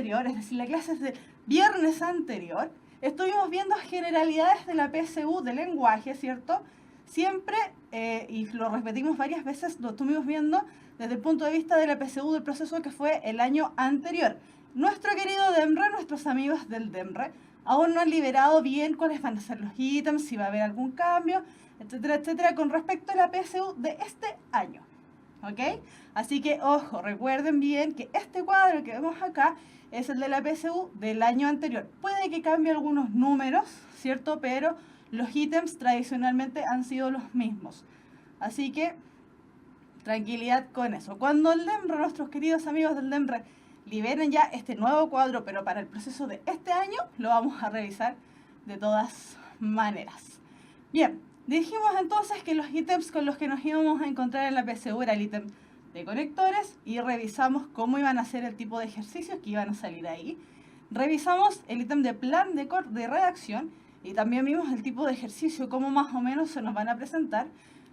anterior, es decir, la clase del viernes anterior, estuvimos viendo generalidades de la PSU de lenguaje, ¿cierto? Siempre, y lo repetimos varias veces, lo estuvimos viendo desde el punto de vista de la PSU del proceso que fue el año anterior. Nuestro querido DEMRE, nuestros amigos del DEMRE, aún no han liberado bien cuáles van a ser los ítems, si va a haber algún cambio, etcétera, etcétera, con respecto a la PSU de este año. ¿Ok? Así que, ojo, recuerden bien que este cuadro que vemos acá es el de la PSU del año anterior. Puede que cambie algunos números, ¿cierto? Pero los ítems tradicionalmente han sido los mismos. Así que, tranquilidad con eso. Cuando el DEMRE, nuestros queridos amigos del DEMRE, liberen ya este nuevo cuadro, pero para el proceso de este año, lo vamos a revisar de todas maneras. Bien, dijimos entonces que los ítems con los que nos íbamos a encontrar en la PSU era el ítem de conectores y revisamos cómo iban a ser el tipo de ejercicios que iban a salir ahí. Revisamos el ítem de plan de redacción y también vimos el tipo de ejercicio, cómo más o menos se nos van a presentar.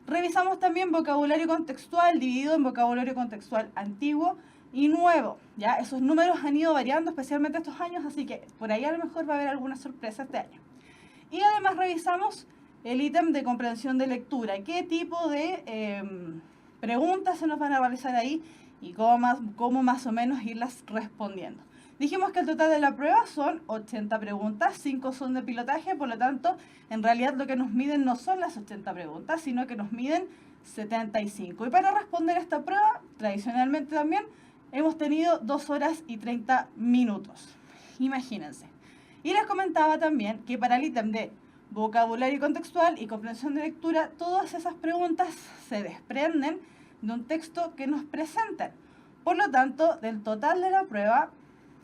Revisamos también vocabulario contextual dividido en vocabulario contextual antiguo y nuevo. Ya esos números han ido variando especialmente estos años, así que por ahí a lo mejor va a haber alguna sorpresa este año. Y además revisamos el ítem de comprensión de lectura, qué tipo de preguntas se nos van a realizar ahí y cómo más o menos irlas respondiendo. Dijimos que el total de la prueba son 80 preguntas, 5 son de pilotaje, por lo tanto, en realidad lo que nos miden no son las 80 preguntas, sino que nos miden 75. Y para responder esta prueba, tradicionalmente también, hemos tenido 2 horas y 30 minutos. Imagínense. Y les comentaba también que para el ítem de vocabulario contextual y comprensión de lectura, todas esas preguntas se desprenden de un texto que nos presentan. Por lo tanto, del total de la prueba,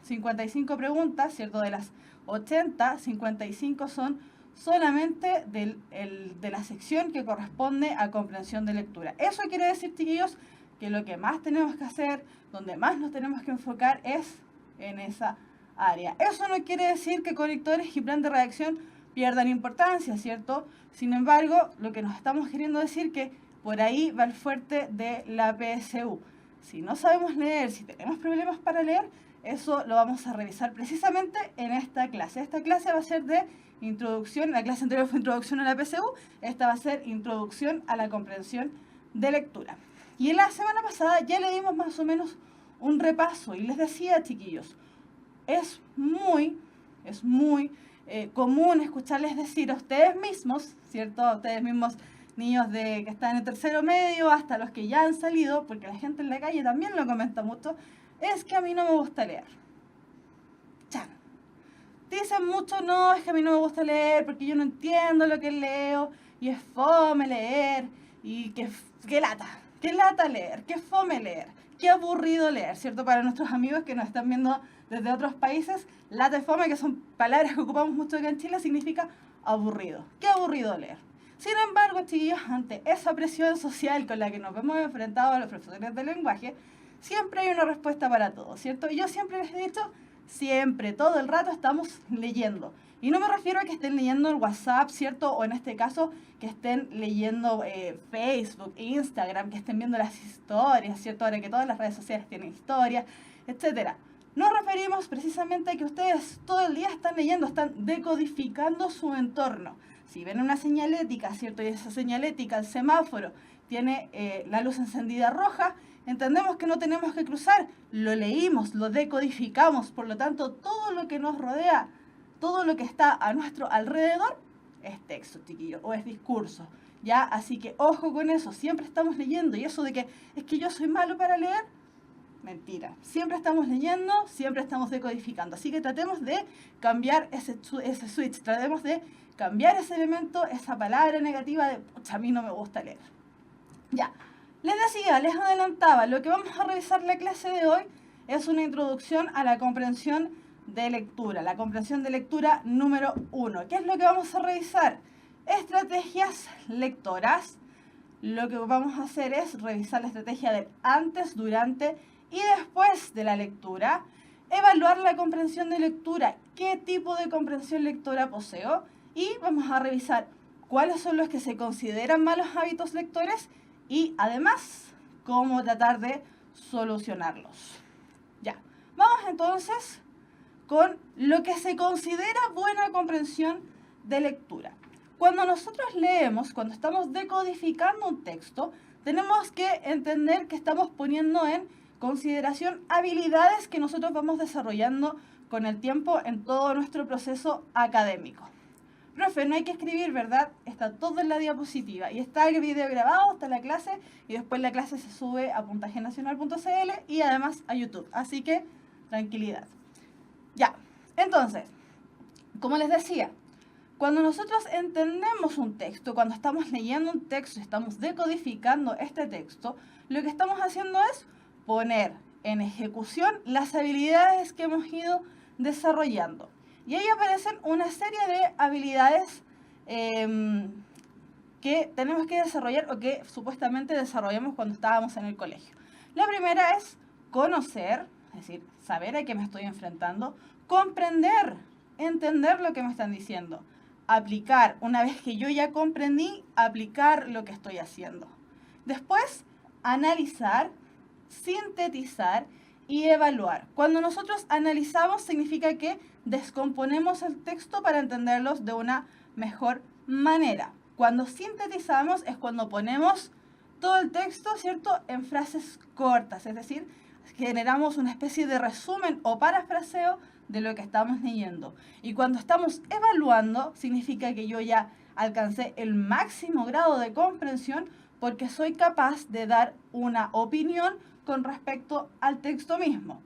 55 preguntas, ¿cierto? De las 80, 55 son solamente de la sección que corresponde a comprensión de lectura. Eso quiere decir, chiquillos, que lo que más tenemos que hacer, donde más nos tenemos que enfocar es en esa área. Eso no quiere decir que conectores y plan de redacción pierdan importancia, ¿cierto? Sin embargo, lo que nos estamos queriendo decir que por ahí va el fuerte de la PSU. Si no sabemos leer, si tenemos problemas para leer, eso lo vamos a revisar precisamente en esta clase. Esta clase va a ser de introducción, la clase anterior fue introducción a la PSU, esta va a ser introducción a la comprensión de lectura. Y en la semana pasada ya le dimos más o menos un repaso y les decía, chiquillos, es muy común escucharles decir a ustedes mismos, ¿cierto? A ustedes mismos, niños que están en tercero medio, hasta los que ya han salido, porque la gente en la calle también lo comenta mucho, es que a mí no me gusta leer. Chan. Dicen mucho, no, es que a mí no me gusta leer porque yo no entiendo lo que leo y es fome leer y qué lata leer, qué fome leer, qué aburrido leer, ¿cierto? Para nuestros amigos que nos están viendo desde otros países, lata y fome, que son palabras que ocupamos mucho acá en Chile, significa aburrido. Qué aburrido leer. Sin embargo, chiquillos, ante esa presión social con la que nos vemos enfrentados a los profesores de lenguaje, siempre hay una respuesta para todo, ¿cierto? Y yo siempre les he dicho, siempre, todo el rato estamos leyendo. Y no me refiero a que estén leyendo el WhatsApp, ¿cierto? O en este caso, que estén leyendo Facebook, Instagram, que estén viendo las historias, ¿cierto? Ahora que todas las redes sociales tienen historias, etcétera. Nos referimos precisamente a que ustedes todo el día están leyendo, están decodificando su entorno. Si ven una señalética, ¿cierto? Y esa señalética, el semáforo, tiene la luz encendida roja, entendemos que no tenemos que cruzar, lo leímos, lo decodificamos, por lo tanto, todo lo que nos rodea, todo lo que está a nuestro alrededor, es texto, chiquillo, o es discurso, ¿ya? Así que ojo con eso, siempre estamos leyendo, y eso de que es que yo soy malo para leer, mentira. Siempre estamos leyendo, siempre estamos decodificando. Así que tratemos de cambiar ese switch, tratemos de cambiar ese elemento, esa palabra negativa de, pucha, a mí no me gusta leer. Ya, les decía, les adelantaba, lo que vamos a revisar la clase de hoy es una introducción a la comprensión de lectura, la comprensión de lectura número 1. ¿Qué es lo que vamos a revisar? Estrategias lectoras. Lo que vamos a hacer es revisar la estrategia del antes, durante y después de la lectura, evaluar la comprensión de lectura, qué tipo de comprensión lectora poseo, y vamos a revisar cuáles son los que se consideran malos hábitos lectores y además cómo tratar de solucionarlos. Ya, vamos entonces con lo que se considera buena comprensión de lectura. Cuando nosotros leemos, cuando estamos decodificando un texto, tenemos que entender que estamos poniendo en consideración habilidades que nosotros vamos desarrollando con el tiempo en todo nuestro proceso académico. Profe, no hay que escribir, ¿verdad? Está todo en la diapositiva y está el video grabado, está la clase y después la clase se sube a puntajenacional.cl y además a YouTube. Así que, tranquilidad. Ya, entonces, como les decía, cuando nosotros entendemos un texto, cuando estamos leyendo un texto, estamos decodificando este texto, lo que estamos haciendo es poner en ejecución las habilidades que hemos ido desarrollando. Y ahí aparecen una serie de habilidades que tenemos que desarrollar o que supuestamente desarrollamos cuando estábamos en el colegio. La primera es conocer, es decir, saber a qué me estoy enfrentando, comprender, entender lo que me están diciendo, aplicar, una vez que yo ya comprendí, aplicar lo que estoy haciendo. Después, analizar, sintetizar y evaluar. Cuando nosotros analizamos significa que descomponemos el texto para entenderlos de una mejor manera. Cuando sintetizamos es cuando ponemos todo el texto, ¿cierto?, en frases cortas, es decir, generamos una especie de resumen o parafraseo de lo que estamos leyendo. Y cuando estamos evaluando, significa que yo ya alcancé el máximo grado de comprensión porque soy capaz de dar una opinión con respecto al texto mismo.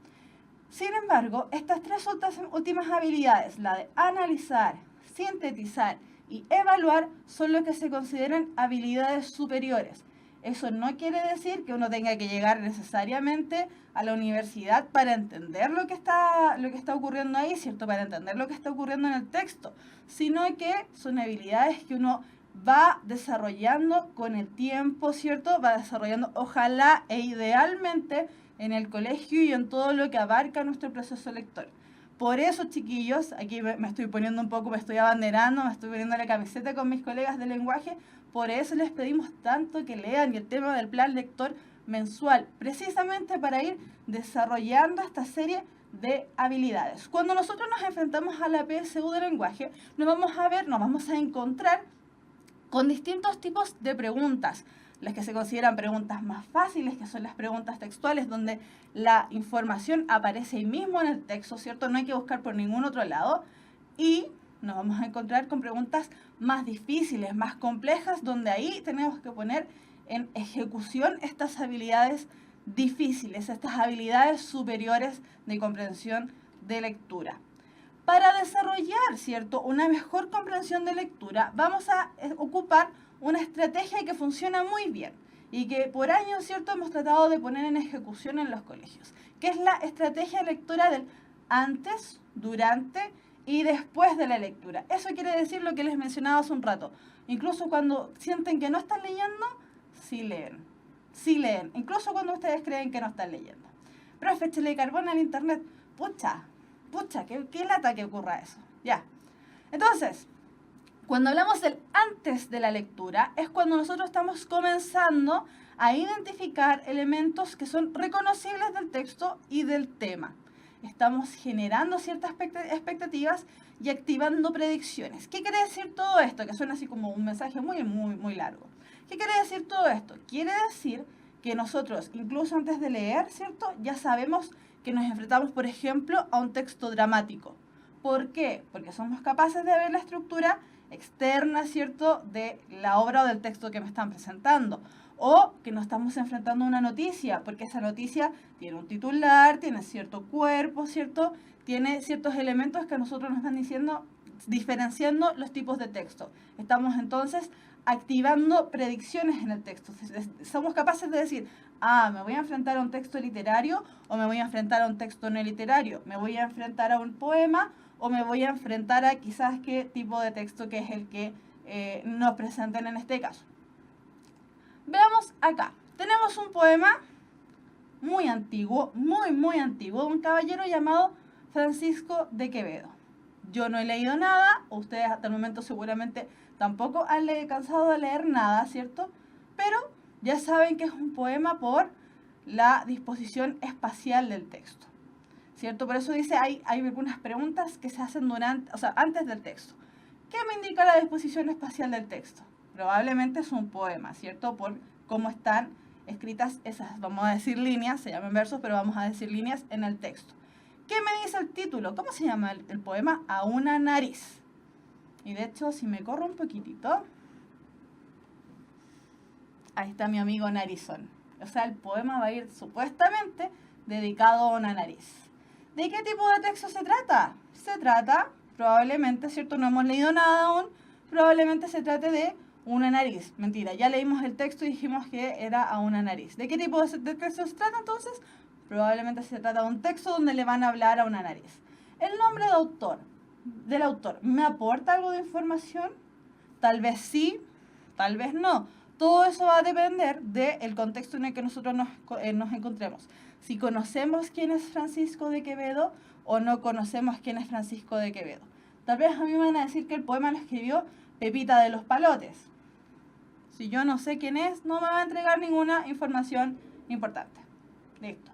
Sin embargo, estas tres últimas habilidades, la de analizar, sintetizar y evaluar, son lo que se consideran habilidades superiores. Eso no quiere decir que uno tenga que llegar necesariamente a la universidad para entender lo que está ocurriendo ahí, ¿cierto? Para entender lo que está ocurriendo en el texto, sino que son habilidades que uno va desarrollando con el tiempo, ¿cierto? Va desarrollando, ojalá e idealmente, en el colegio y en todo lo que abarca nuestro proceso lector. Por eso, chiquillos, aquí me estoy poniendo un poco, me estoy abanderando, me estoy poniendo la camiseta con mis colegas de lenguaje. Por eso les pedimos tanto que lean y el tema del plan lector mensual, precisamente para ir desarrollando esta serie de habilidades. Cuando nosotros nos enfrentamos a la PSU de lenguaje, nos vamos a encontrar con distintos tipos de preguntas. Las que se consideran preguntas más fáciles, que son las preguntas textuales, donde la información aparece ahí mismo en el texto, ¿cierto? No hay que buscar por ningún otro lado. Y nos vamos a encontrar con preguntas más difíciles, más complejas, donde ahí tenemos que poner en ejecución estas habilidades difíciles, estas habilidades superiores de comprensión de lectura. Para desarrollar, ¿cierto?, una mejor comprensión de lectura, vamos a ocupar una estrategia que funciona muy bien y que por años, ¿cierto?, hemos tratado de poner en ejecución en los colegios, que es la estrategia de lectura del antes, durante y después de la lectura. Eso quiere decir lo que les mencionaba hace un rato. Incluso cuando sienten que no están leyendo, sí leen. Sí leen. Incluso cuando ustedes creen que no están leyendo. Profe, échale carbón al internet. Pucha, qué lata que ocurra eso. Ya. Entonces, cuando hablamos del antes de la lectura, es cuando nosotros estamos comenzando a identificar elementos que son reconocibles del texto y del tema. Estamos generando ciertas expectativas y activando predicciones. ¿Qué quiere decir todo esto? Que suena así como un mensaje muy largo. ¿Qué quiere decir todo esto? Quiere decir que nosotros, incluso antes de leer, ¿cierto?, ya sabemos que nos enfrentamos, por ejemplo, a un texto dramático. ¿Por qué? Porque somos capaces de ver la estructura externa, ¿cierto?, de la obra o del texto que me están presentando. O que nos estamos enfrentando a una noticia, porque esa noticia tiene un titular, tiene cierto cuerpo, ¿cierto? Tiene ciertos elementos que a nosotros nos están diciendo, diferenciando los tipos de texto. Estamos entonces activando predicciones en el texto. Somos capaces de decir, me voy a enfrentar a un texto literario o me voy a enfrentar a un texto no literario. Me voy a enfrentar a un poema o me voy a enfrentar a quizás qué tipo de texto que es el que nos presenten en este caso. Veamos acá. Tenemos un poema muy antiguo, muy antiguo, de un caballero llamado Francisco de Quevedo. Yo no he leído nada, ustedes hasta el momento seguramente tampoco han cansado de leer nada, ¿cierto? Pero ya saben que es un poema por la disposición espacial del texto. ¿cierto? Por eso dice, hay algunas preguntas que se hacen antes del texto. ¿Qué me indica la disposición espacial del texto? Probablemente es un poema, ¿cierto? Por cómo están escritas esas, vamos a decir líneas, se llaman versos, pero vamos a decir líneas en el texto. ¿Qué me dice el título? ¿Cómo se llama el poema? A una nariz. Y de hecho, si me corro un poquitito, ahí está mi amigo Narizón. O sea, el poema va a ir supuestamente dedicado a una nariz. ¿De qué tipo de texto se trata? Se trata, probablemente, ¿cierto? No hemos leído nada aún, probablemente se trate de una nariz. Mentira, ya leímos el texto y dijimos que era a una nariz. ¿De qué tipo de texto se trata entonces? Probablemente se trata de un texto donde le van a hablar a una nariz. El nombre del autor, ¿me aporta algo de información? Tal vez sí, tal vez no. Todo eso va a depender del contexto en el que nosotros nos encontremos. Si conocemos quién es Francisco de Quevedo o no conocemos quién es Francisco de Quevedo. Tal vez a mí me van a decir que el poema lo escribió Pepita de los Palotes. Si yo no sé quién es, no me va a entregar ninguna información importante. Listo.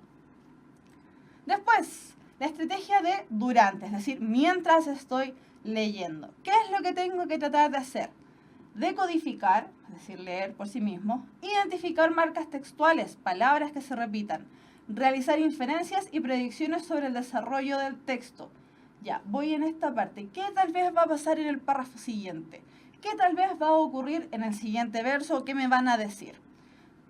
Después, la estrategia de durante, es decir, mientras estoy leyendo. ¿Qué es lo que tengo que tratar de hacer? Decodificar, es decir, leer por sí mismo, identificar marcas textuales, palabras que se repitan, realizar inferencias y predicciones sobre el desarrollo del texto. Ya, voy en esta parte. ¿Qué tal vez va a pasar en el párrafo siguiente? ¿Qué tal vez va a ocurrir en el siguiente verso? ¿Qué me van a decir?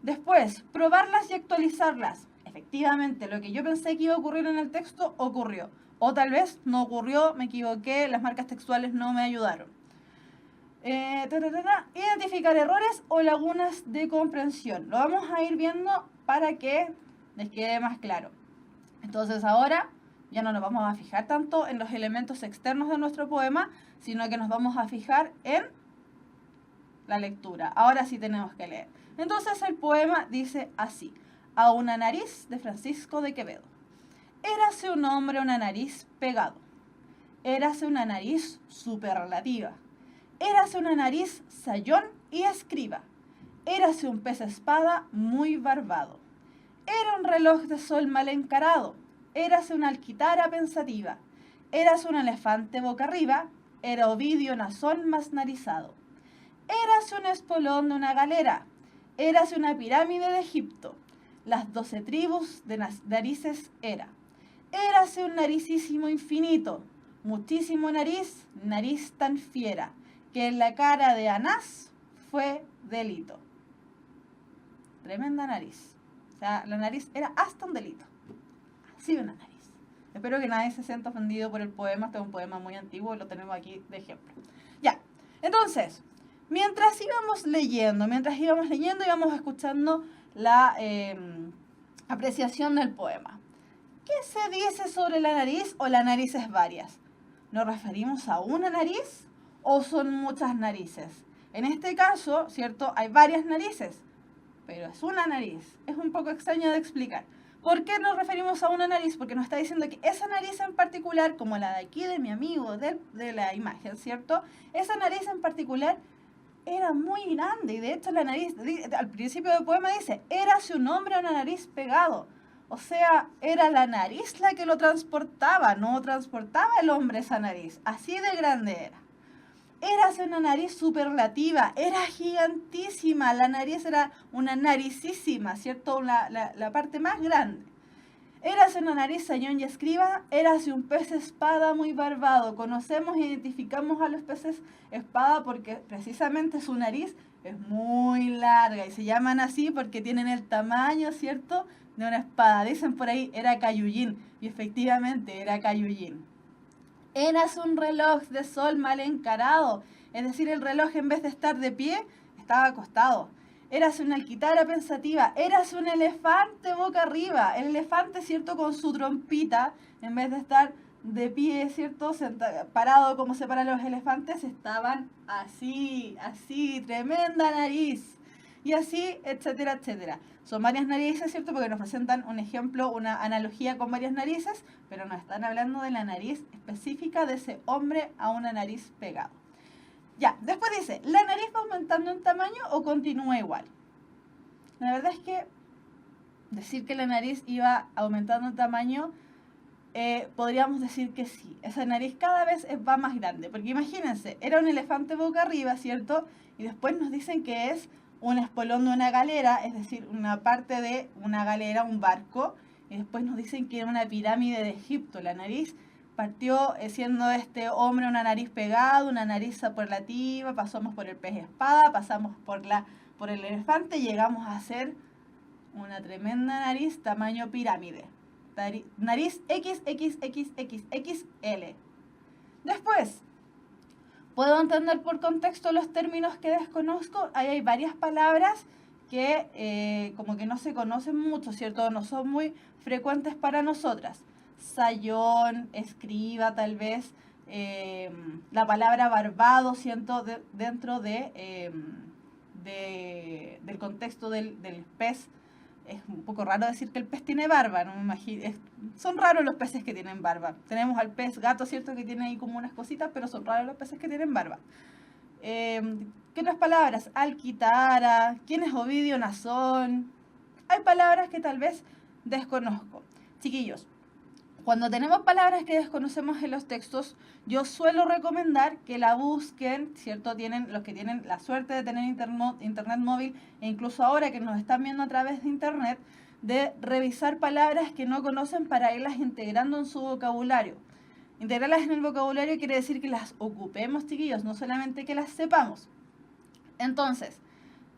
Después, probarlas y actualizarlas. Efectivamente, lo que yo pensé que iba a ocurrir en el texto ocurrió. O tal vez no ocurrió, me equivoqué, las marcas textuales no me ayudaron. Identificar errores o lagunas de comprensión. Lo vamos a ir viendo para que les quede más claro. Entonces ahora ya no nos vamos a fijar tanto en los elementos externos de nuestro poema, sino que nos vamos a fijar en la lectura. Ahora sí tenemos que leer. Entonces el poema dice así: a una nariz, de Francisco de Quevedo. Érase un hombre una nariz pegado. Érase una nariz superlativa. Érase una nariz sayón y escriba. Érase un pez espada muy barbado. Era un reloj de sol mal encarado. Érase una alquitara pensativa. Érase un elefante boca arriba. Era Ovidio Nazón más narizado. Érase un espolón de una galera. Érase una pirámide de Egipto. Las 12 tribus de narices era. Érase un naricísimo infinito. Muchísimo nariz, nariz tan fiera, que en la cara de Anás fue delito. Tremenda nariz. O sea, la nariz era hasta un delito. Así de una nariz. Espero que nadie se sienta ofendido por el poema. Este es un poema muy antiguo y lo tenemos aquí de ejemplo. Ya, entonces, mientras íbamos leyendo, íbamos escuchando la apreciación del poema. ¿Qué se dice sobre la nariz o las narices varias? ¿Nos referimos a una nariz o son muchas narices? En este caso, ¿cierto? Hay varias narices, pero es una nariz. Es un poco extraño de explicar. ¿Por qué nos referimos a una nariz? Porque nos está diciendo que esa nariz en particular, como la de aquí de mi amigo de la imagen, ¿cierto? Esa nariz en particular era muy grande y de hecho la nariz, al principio del poema dice, érase un hombre a una nariz pegado. O sea, era la nariz la que lo transportaba, no transportaba el hombre esa nariz. Así de grande era. Érase una nariz superlativa, era gigantísima, la nariz era una naricísima, ¿cierto? La parte más grande. Érase una nariz sayón y escriba, érase un pez espada muy barbado. Conocemos e identificamos a los peces espada porque precisamente su nariz es muy larga y se llaman así porque tienen el tamaño, ¿cierto?, de una espada. Dicen por ahí, era Cayullín, y efectivamente era Cayullín. Érase un reloj de sol mal encarado, es decir, el reloj en vez de estar de pie, estaba acostado. Érase una alquitara pensativa, érase un elefante boca arriba. El elefante, ¿cierto?, con su trompita, en vez de estar de pie, ¿cierto?, parado como se paran los elefantes, estaban así, tremenda nariz. Y así, etcétera, etcétera. Son varias narices, ¿cierto?, porque nos presentan un ejemplo, una analogía con varias narices, pero nos están hablando de la nariz específica de ese hombre a una nariz pegado. Ya, después dice, ¿la nariz va aumentando en tamaño o continúa igual? La verdad es que decir que la nariz iba aumentando en tamaño podríamos decir que sí, esa nariz cada vez va más grande, porque imagínense, era un elefante boca arriba, ¿cierto? Y después nos dicen que es un espolón de una galera, es decir, una parte de una galera, un barco, y después nos dicen que era una pirámide de Egipto. La nariz partió siendo este hombre una nariz pegada, una nariz superlativa, pasamos por el pez espada, pasamos por el elefante y llegamos a hacer una tremenda nariz tamaño pirámide. Nariz XXXXXL. Después, puedo entender por contexto los términos que desconozco. Ahí hay varias palabras que como que no se conocen mucho, ¿cierto? No son muy frecuentes para nosotras. Sayón, escriba, tal vez. La palabra barbado, ¿cierto? Dentro del contexto del pez. Es un poco raro decir que el pez tiene barba, no me imagino. Son raros los peces que tienen barba. Tenemos al pez gato, ¿cierto? Que tiene ahí como unas cositas, pero son raros los peces que tienen barba. ¿Qué otras palabras? Alquitara, ¿quién es Ovidio Nazón? Hay palabras que tal vez desconozco. Chiquillos, cuando tenemos palabras que desconocemos en los textos, yo suelo recomendar que la busquen, ¿cierto? Los que tienen la suerte de tener internet móvil, e incluso ahora que nos están viendo a través de internet, de revisar palabras que no conocen para irlas integrando en su vocabulario. Integrarlas en el vocabulario quiere decir que las ocupemos, chiquillos, no solamente que las sepamos. Entonces,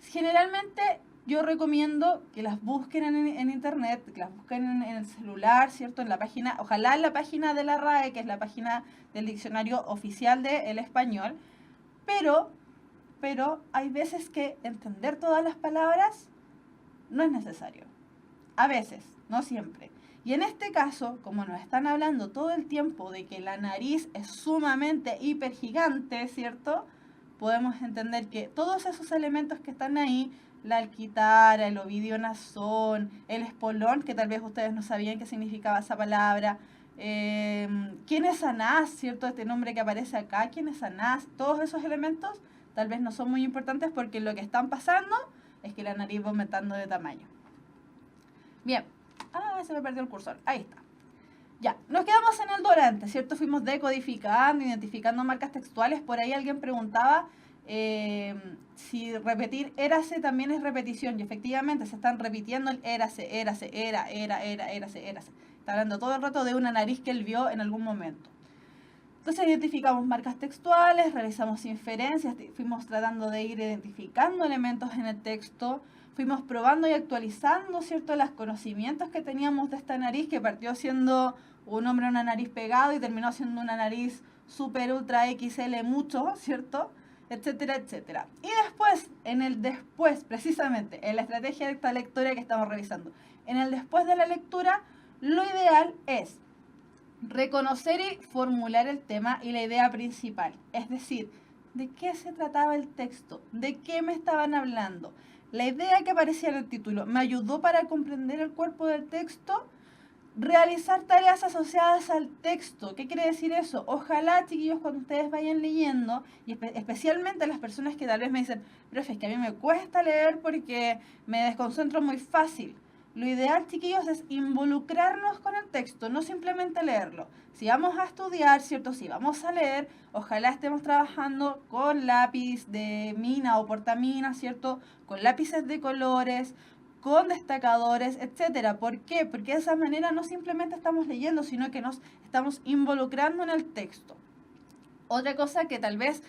generalmente yo recomiendo que las busquen en internet, que las busquen en el celular, ¿cierto? En la página, ojalá en la página de la RAE, que es la página del diccionario oficial del español, pero hay veces que entender todas las palabras no es necesario. A veces, no siempre. Y en este caso, como nos están hablando todo el tiempo de que la nariz es sumamente hipergigante, ¿cierto? Podemos entender que todos esos elementos que están ahí, la alquitara, el Ovidio Nazón, el espolón, que tal vez ustedes no sabían qué significaba esa palabra, quién es Anás, ¿cierto? Este nombre que aparece acá, quién es Anás, todos esos elementos tal vez no son muy importantes porque lo que están pasando es que la nariz va aumentando de tamaño. Bien, se me perdió el cursor, ahí está. Ya, nos quedamos en el durante, ¿cierto? Fuimos decodificando, identificando marcas textuales. Por ahí alguien preguntaba si repetir érase también es repetición. Y efectivamente se están repitiendo el érase, érase, era, érase, érase. Está hablando todo el rato de una nariz que él vio en algún momento. Entonces identificamos marcas textuales, realizamos inferencias, fuimos tratando de ir identificando elementos en el texto, fuimos probando y actualizando, ¿cierto?, los conocimientos que teníamos de esta nariz, que partió siendo un hombre una nariz pegado y terminó siendo una nariz super ultra XL mucho, ¿cierto?, etcétera, etcétera. Y después, precisamente, en la estrategia de esta lectura que estamos revisando, en el después de la lectura, lo ideal es reconocer y formular el tema y la idea principal. Es decir, ¿de qué se trataba el texto? ¿De qué me estaban hablando? La idea que aparecía en el título me ayudó para comprender el cuerpo del texto. Realizar tareas asociadas al texto. ¿Qué quiere decir eso? Ojalá, chiquillos, cuando ustedes vayan leyendo, y especialmente las personas que tal vez me dicen, profe, es que a mí me cuesta leer porque me desconcentro muy fácil. Lo ideal, chiquillos, es involucrarnos con el texto, no simplemente leerlo. Si vamos a estudiar, ¿cierto? Si vamos a leer, ojalá estemos trabajando con lápiz de mina o portamina, ¿cierto? Con lápices de colores, con destacadores, etcétera. ¿Por qué? Porque de esa manera no simplemente estamos leyendo, sino que nos estamos involucrando en el texto. Otra cosa que tal vez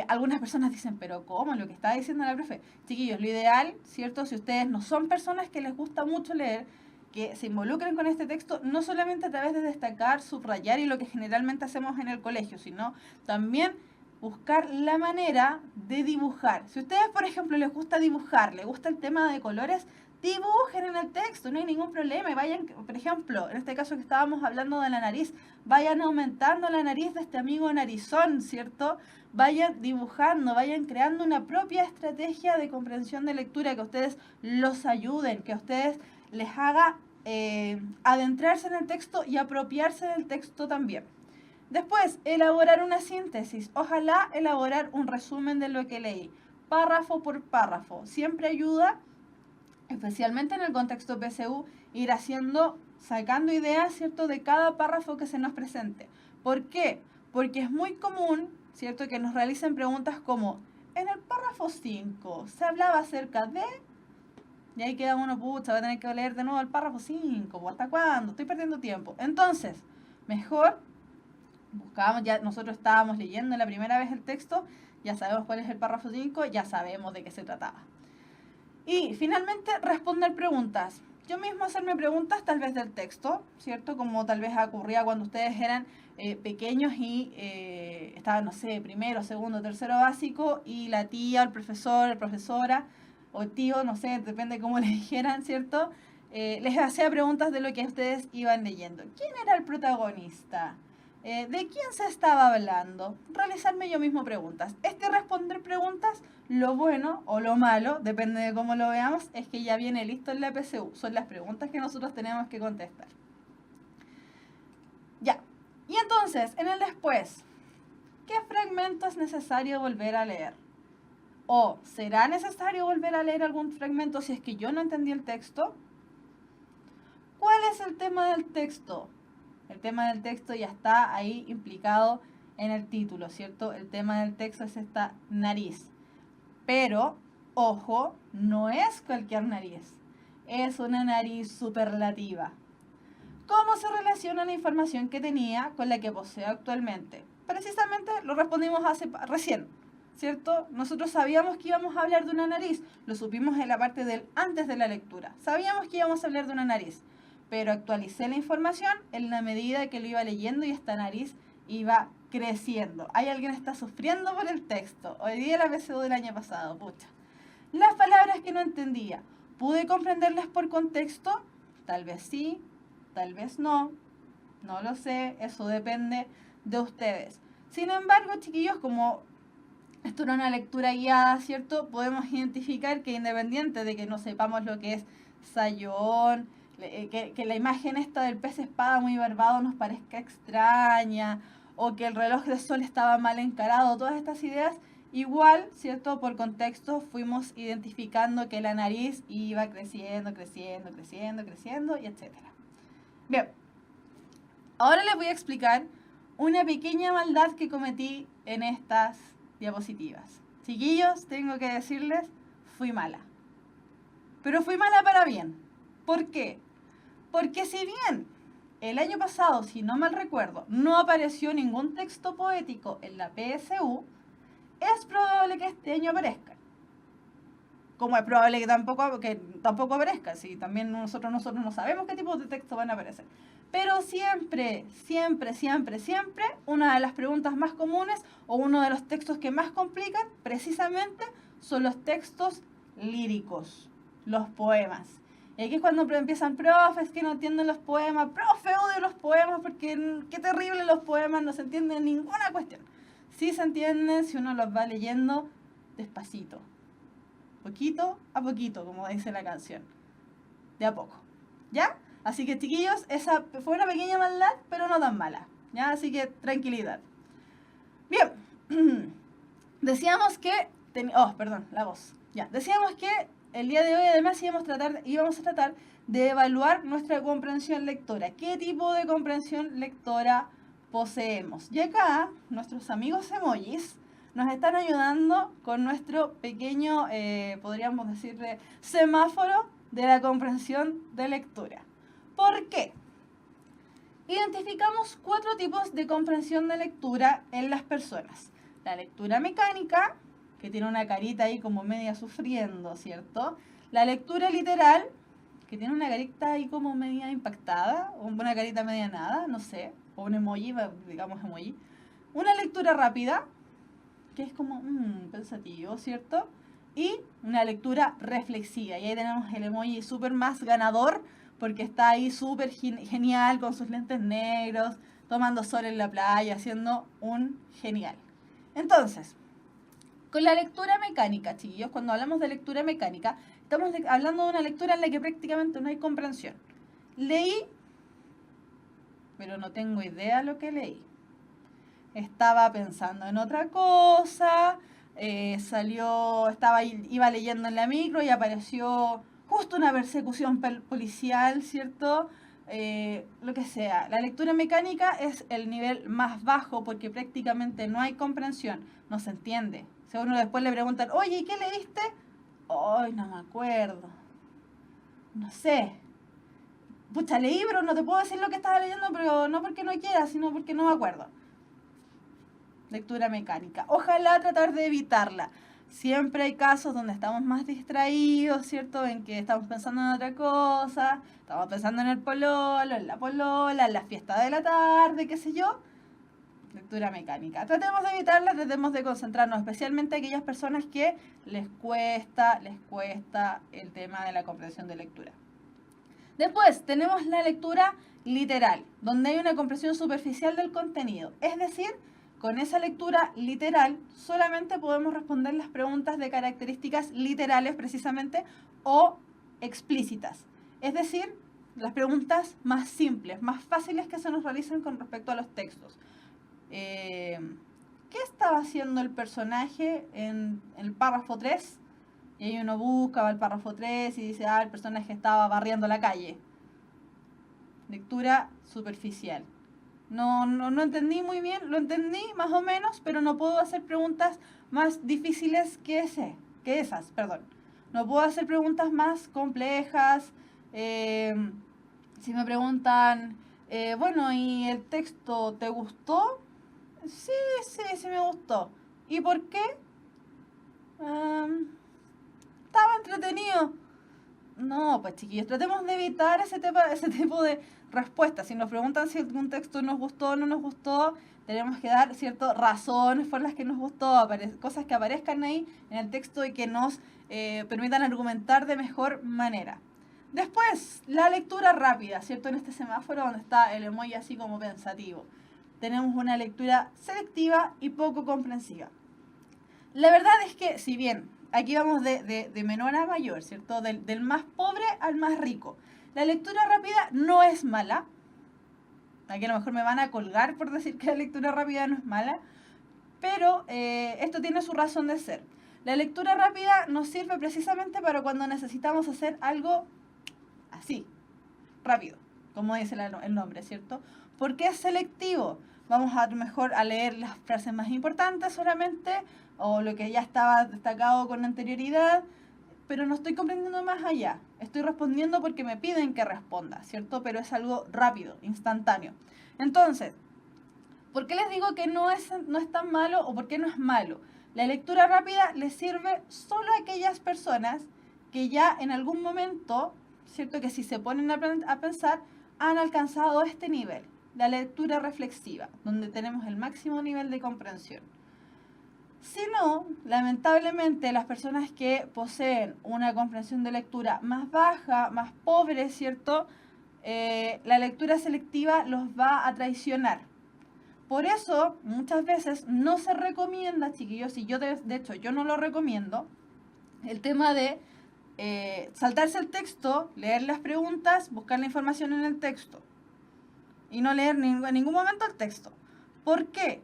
algunas personas dicen, pero ¿cómo? Lo que está diciendo la profe. Chiquillos, lo ideal, ¿cierto? Si ustedes no son personas que les gusta mucho leer, que se involucren con este texto, no solamente a través de destacar, subrayar y lo que generalmente hacemos en el colegio, sino también buscar la manera de dibujar. Si a ustedes, por ejemplo, les gusta dibujar, les gusta el tema de colores, dibujen en el texto, no hay ningún problema. Y vayan, por ejemplo, en este caso que estábamos hablando de la nariz, vayan aumentando la nariz de este amigo narizón, ¿cierto? Vayan dibujando, vayan creando una propia estrategia de comprensión de lectura que a ustedes los ayuden, que a ustedes les haga adentrarse en el texto y apropiarse del texto también. Después, elaborar una síntesis. Ojalá elaborar un resumen de lo que leí, párrafo por párrafo. Siempre ayuda, especialmente en el contexto PSU, ir haciendo sacando ideas, ¿cierto?, de cada párrafo que se nos presente. ¿Por qué? Porque es muy común, ¿cierto?, que nos realicen preguntas como, en el párrafo 5 se hablaba acerca de... Y ahí queda uno, pucha, va a tener que leer de nuevo el párrafo 5, ¿hasta cuándo? Estoy perdiendo tiempo. Entonces, mejor buscábamos, ya nosotros estábamos leyendo la primera vez el texto, ya sabemos cuál es el párrafo 5, ya sabemos de qué se trataba. Y finalmente, responder preguntas. Yo mismo hacerme preguntas tal vez del texto, ¿cierto? Como tal vez ocurría cuando ustedes eran pequeños y estaban, no sé, primero, segundo, tercero básico, y la tía, el profesor, profesora, o el tío, no sé, depende cómo le dijeran, ¿cierto? Les hacía preguntas de lo que ustedes iban leyendo. ¿Quién era el protagonista? ¿De quién se estaba hablando? Realizarme yo mismo preguntas. Responder preguntas, lo bueno o lo malo, depende de cómo lo veamos, es que ya viene listo en la PSU. Son las preguntas que nosotros tenemos que contestar. Ya. Y entonces, en el después, ¿qué fragmento es necesario volver a leer? ¿O será necesario volver a leer algún fragmento si es que yo no entendí el texto? ¿Cuál es el tema del texto? El tema del texto ya está ahí implicado en el título, ¿cierto? El tema del texto es esta nariz. Pero, ojo, no es cualquier nariz. Es una nariz superlativa. ¿Cómo se relaciona la información que tenía con la que poseo actualmente? Precisamente lo respondimos recién, ¿cierto? Nosotros sabíamos que íbamos a hablar de una nariz. Lo supimos en la parte del antes de la lectura. Sabíamos que íbamos a hablar de una nariz. Pero actualicé la información en la medida que lo iba leyendo y esta nariz iba creciendo. ¿Hay alguien que está sufriendo por el texto? Hoy día la PSU del año pasado, pucha. Las palabras que no entendía, ¿pude comprenderlas por contexto? Tal vez sí, tal vez no. No lo sé, eso depende de ustedes. Sin embargo, chiquillos, como esto era una lectura guiada, ¿cierto? Podemos identificar que independiente de que no sepamos lo que es sayón, que la imagen esta del pez espada muy barbado nos parezca extraña, o que el reloj de sol estaba mal encarado, todas estas ideas, igual, ¿cierto? Por contexto fuimos identificando que la nariz iba creciendo, creciendo, creciendo, creciendo, y etcétera. Bien, ahora les voy a explicar una pequeña maldad que cometí en estas diapositivas. Chiquillos, tengo que decirles, fui mala. Pero fui mala para bien. ¿Por qué? Porque si bien el año pasado, si no mal recuerdo, no apareció ningún texto poético en la PSU, es probable que este año aparezca. Como es probable que tampoco aparezca, si también nosotros no sabemos qué tipo de textos van a aparecer. Pero siempre, siempre, siempre, siempre, una de las preguntas más comunes o uno de los textos que más complican, precisamente, son los textos líricos, los poemas. Y aquí es cuando empiezan, profes, que no entienden los poemas, profe, odio los poemas porque qué terrible los poemas, no se entiende ninguna cuestión. Sí se entienden si uno los va leyendo despacito, poquito a poquito, como dice la canción, de a poco, ¿ya? Así que, chiquillos, esa fue una pequeña maldad, pero no tan mala, ¿ya? Así que tranquilidad. Bien, decíamos que... la voz. Ya, decíamos que el día de hoy además íbamos a tratar de evaluar nuestra comprensión lectora. ¿Qué tipo de comprensión lectora poseemos? Y acá, nuestros amigos emojis nos están ayudando con nuestro pequeño, podríamos decirle, semáforo de la comprensión de lectura. ¿Por qué? Identificamos 4 tipos de comprensión de lectura en las personas. La lectura mecánica, que tiene una carita ahí como media sufriendo, ¿cierto? La lectura literal, que tiene una carita ahí como media impactada, o una carita media nada, no sé, o un emoji, digamos emoji. Una lectura rápida, que es como pensativo, ¿cierto? Y una lectura reflexiva. Y ahí tenemos el emoji súper más ganador, porque está ahí súper genial con sus lentes negros, tomando sol en la playa, haciendo un genial. Entonces, con la lectura mecánica, chiquillos, cuando hablamos de lectura mecánica, estamos hablando de una lectura en la que prácticamente no hay comprensión. Leí, pero no tengo idea de lo que leí. Estaba pensando en otra cosa, iba leyendo en la micro y apareció justo una persecución policial, ¿cierto? lo que sea. La lectura mecánica es el nivel más bajo porque prácticamente no hay comprensión, no se entiende. Si a uno después le preguntan, oye, ¿y qué leíste? Ay, no me acuerdo. No sé. Pucha, leí, pero no te puedo decir lo que estaba leyendo, pero no porque no quiera, sino porque no me acuerdo. Lectura mecánica. Ojalá tratar de evitarla. Siempre hay casos donde estamos más distraídos, ¿cierto? En que estamos pensando en otra cosa, estamos pensando en el pololo, en la polola, en la fiesta de la tarde, qué sé yo. Lectura mecánica. Tratemos de evitarla, tratemos de concentrarnos, especialmente a aquellas personas que les cuesta el tema de la comprensión de lectura. Después tenemos la lectura literal, donde hay una comprensión superficial del contenido. Es decir, con esa lectura literal solamente podemos responder las preguntas de características literales precisamente o explícitas. Es decir, las preguntas más simples, más fáciles que se nos realizan con respecto a los textos. ¿Qué estaba haciendo el personaje en el párrafo 3? Y ahí uno busca, va al párrafo 3 y dice, el personaje estaba barriendo la calle. Lectura superficial. No entendí muy bien, lo entendí más o menos, pero no puedo hacer preguntas más difíciles que esas. No puedo hacer preguntas más complejas. Si me preguntan, bueno, ¿y el texto te gustó? Sí, me gustó. ¿Y por qué? Estaba entretenido. No, pues chiquillos, tratemos de evitar ese tipo de respuestas. Si nos preguntan si algún texto nos gustó o no nos gustó, tenemos que dar ciertas razones por las que nos gustó, cosas que aparezcan ahí en el texto y que nos permitan argumentar de mejor manera. Después, la lectura rápida, ¿cierto? En este semáforo donde está el emoji así como pensativo. Tenemos una lectura selectiva y poco comprensiva. La verdad es que, si bien aquí vamos de menor a mayor, ¿cierto? Del más pobre al más rico. La lectura rápida no es mala. Aquí a lo mejor me van a colgar por decir que la lectura rápida no es mala. Pero esto tiene su razón de ser. La lectura rápida nos sirve precisamente para cuando necesitamos hacer algo así, rápido, como dice el nombre, ¿cierto? Porque es selectivo. Vamos a lo mejor a leer las frases más importantes solamente, o lo que ya estaba destacado con anterioridad, pero no estoy comprendiendo más allá. Estoy respondiendo porque me piden que responda, ¿cierto? Pero es algo rápido, instantáneo. Entonces, ¿por qué les digo que no es tan malo o por qué no es malo? La lectura rápida les sirve solo a aquellas personas que ya en algún momento, ¿cierto? Que si se ponen a pensar, han alcanzado este nivel, la lectura reflexiva, donde tenemos el máximo nivel de comprensión. Si no, lamentablemente las personas que poseen una comprensión de lectura más baja, más pobre, ¿cierto? La lectura selectiva los va a traicionar. Por eso, muchas veces no se recomienda, chiquillos, y yo de hecho yo no lo recomiendo, el tema de saltarse el texto, leer las preguntas, buscar la información en el texto y no leer en ningún momento el texto. ¿Por qué?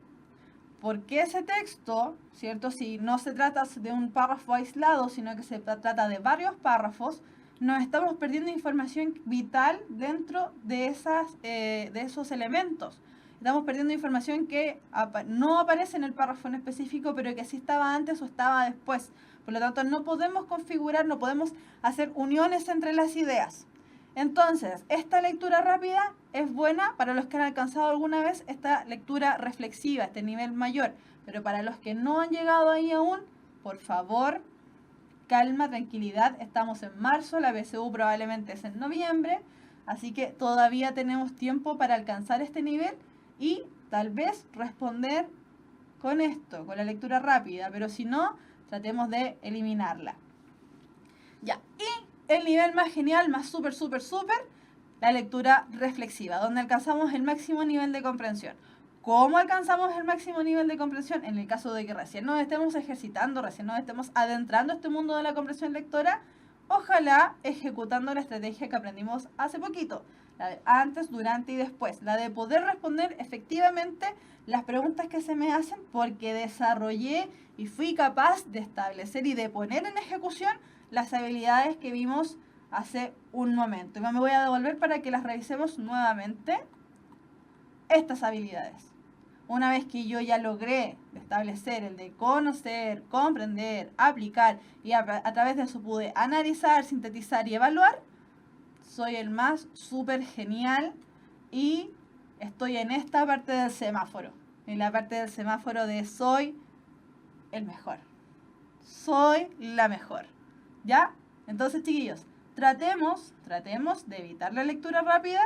Porque ese texto, ¿cierto? Si no se trata de un párrafo aislado, sino que se trata de varios párrafos, nos estamos perdiendo información vital dentro de esos elementos. Estamos perdiendo información que no aparece en el párrafo en específico, pero que sí estaba antes o estaba después. Por lo tanto, no podemos configurar, no podemos hacer uniones entre las ideas. Entonces, esta lectura rápida es buena para los que han alcanzado alguna vez esta lectura reflexiva, este nivel mayor. Pero para los que no han llegado ahí aún, por favor, calma, tranquilidad. Estamos en marzo, la BCU probablemente es en noviembre, así que todavía tenemos tiempo para alcanzar este nivel y tal vez responder con esto, con la lectura rápida, pero si no, tratemos de eliminarla. Ya, y el nivel más genial, más súper, la lectura reflexiva, donde alcanzamos el máximo nivel de comprensión. ¿Cómo alcanzamos el máximo nivel de comprensión? En el caso de que recién nos estemos ejercitando, recién nos estemos adentrando a este mundo de la comprensión lectora, ojalá ejecutando la estrategia que aprendimos hace poquito, la de antes, durante y después, la de poder responder efectivamente las preguntas que se me hacen porque desarrollé y fui capaz de establecer y de poner en ejecución las habilidades que vimos hace un momento. Y me voy a devolver para que las revisemos nuevamente. Estas habilidades. Una vez que yo ya logré establecer el de conocer, comprender, aplicar y a través de eso pude analizar, sintetizar y evaluar, soy el más súper genial y estoy en esta parte del semáforo. En la parte del semáforo de soy el mejor. Soy la mejor. ¿Ya? Entonces, chiquillos, tratemos de evitar la lectura rápida,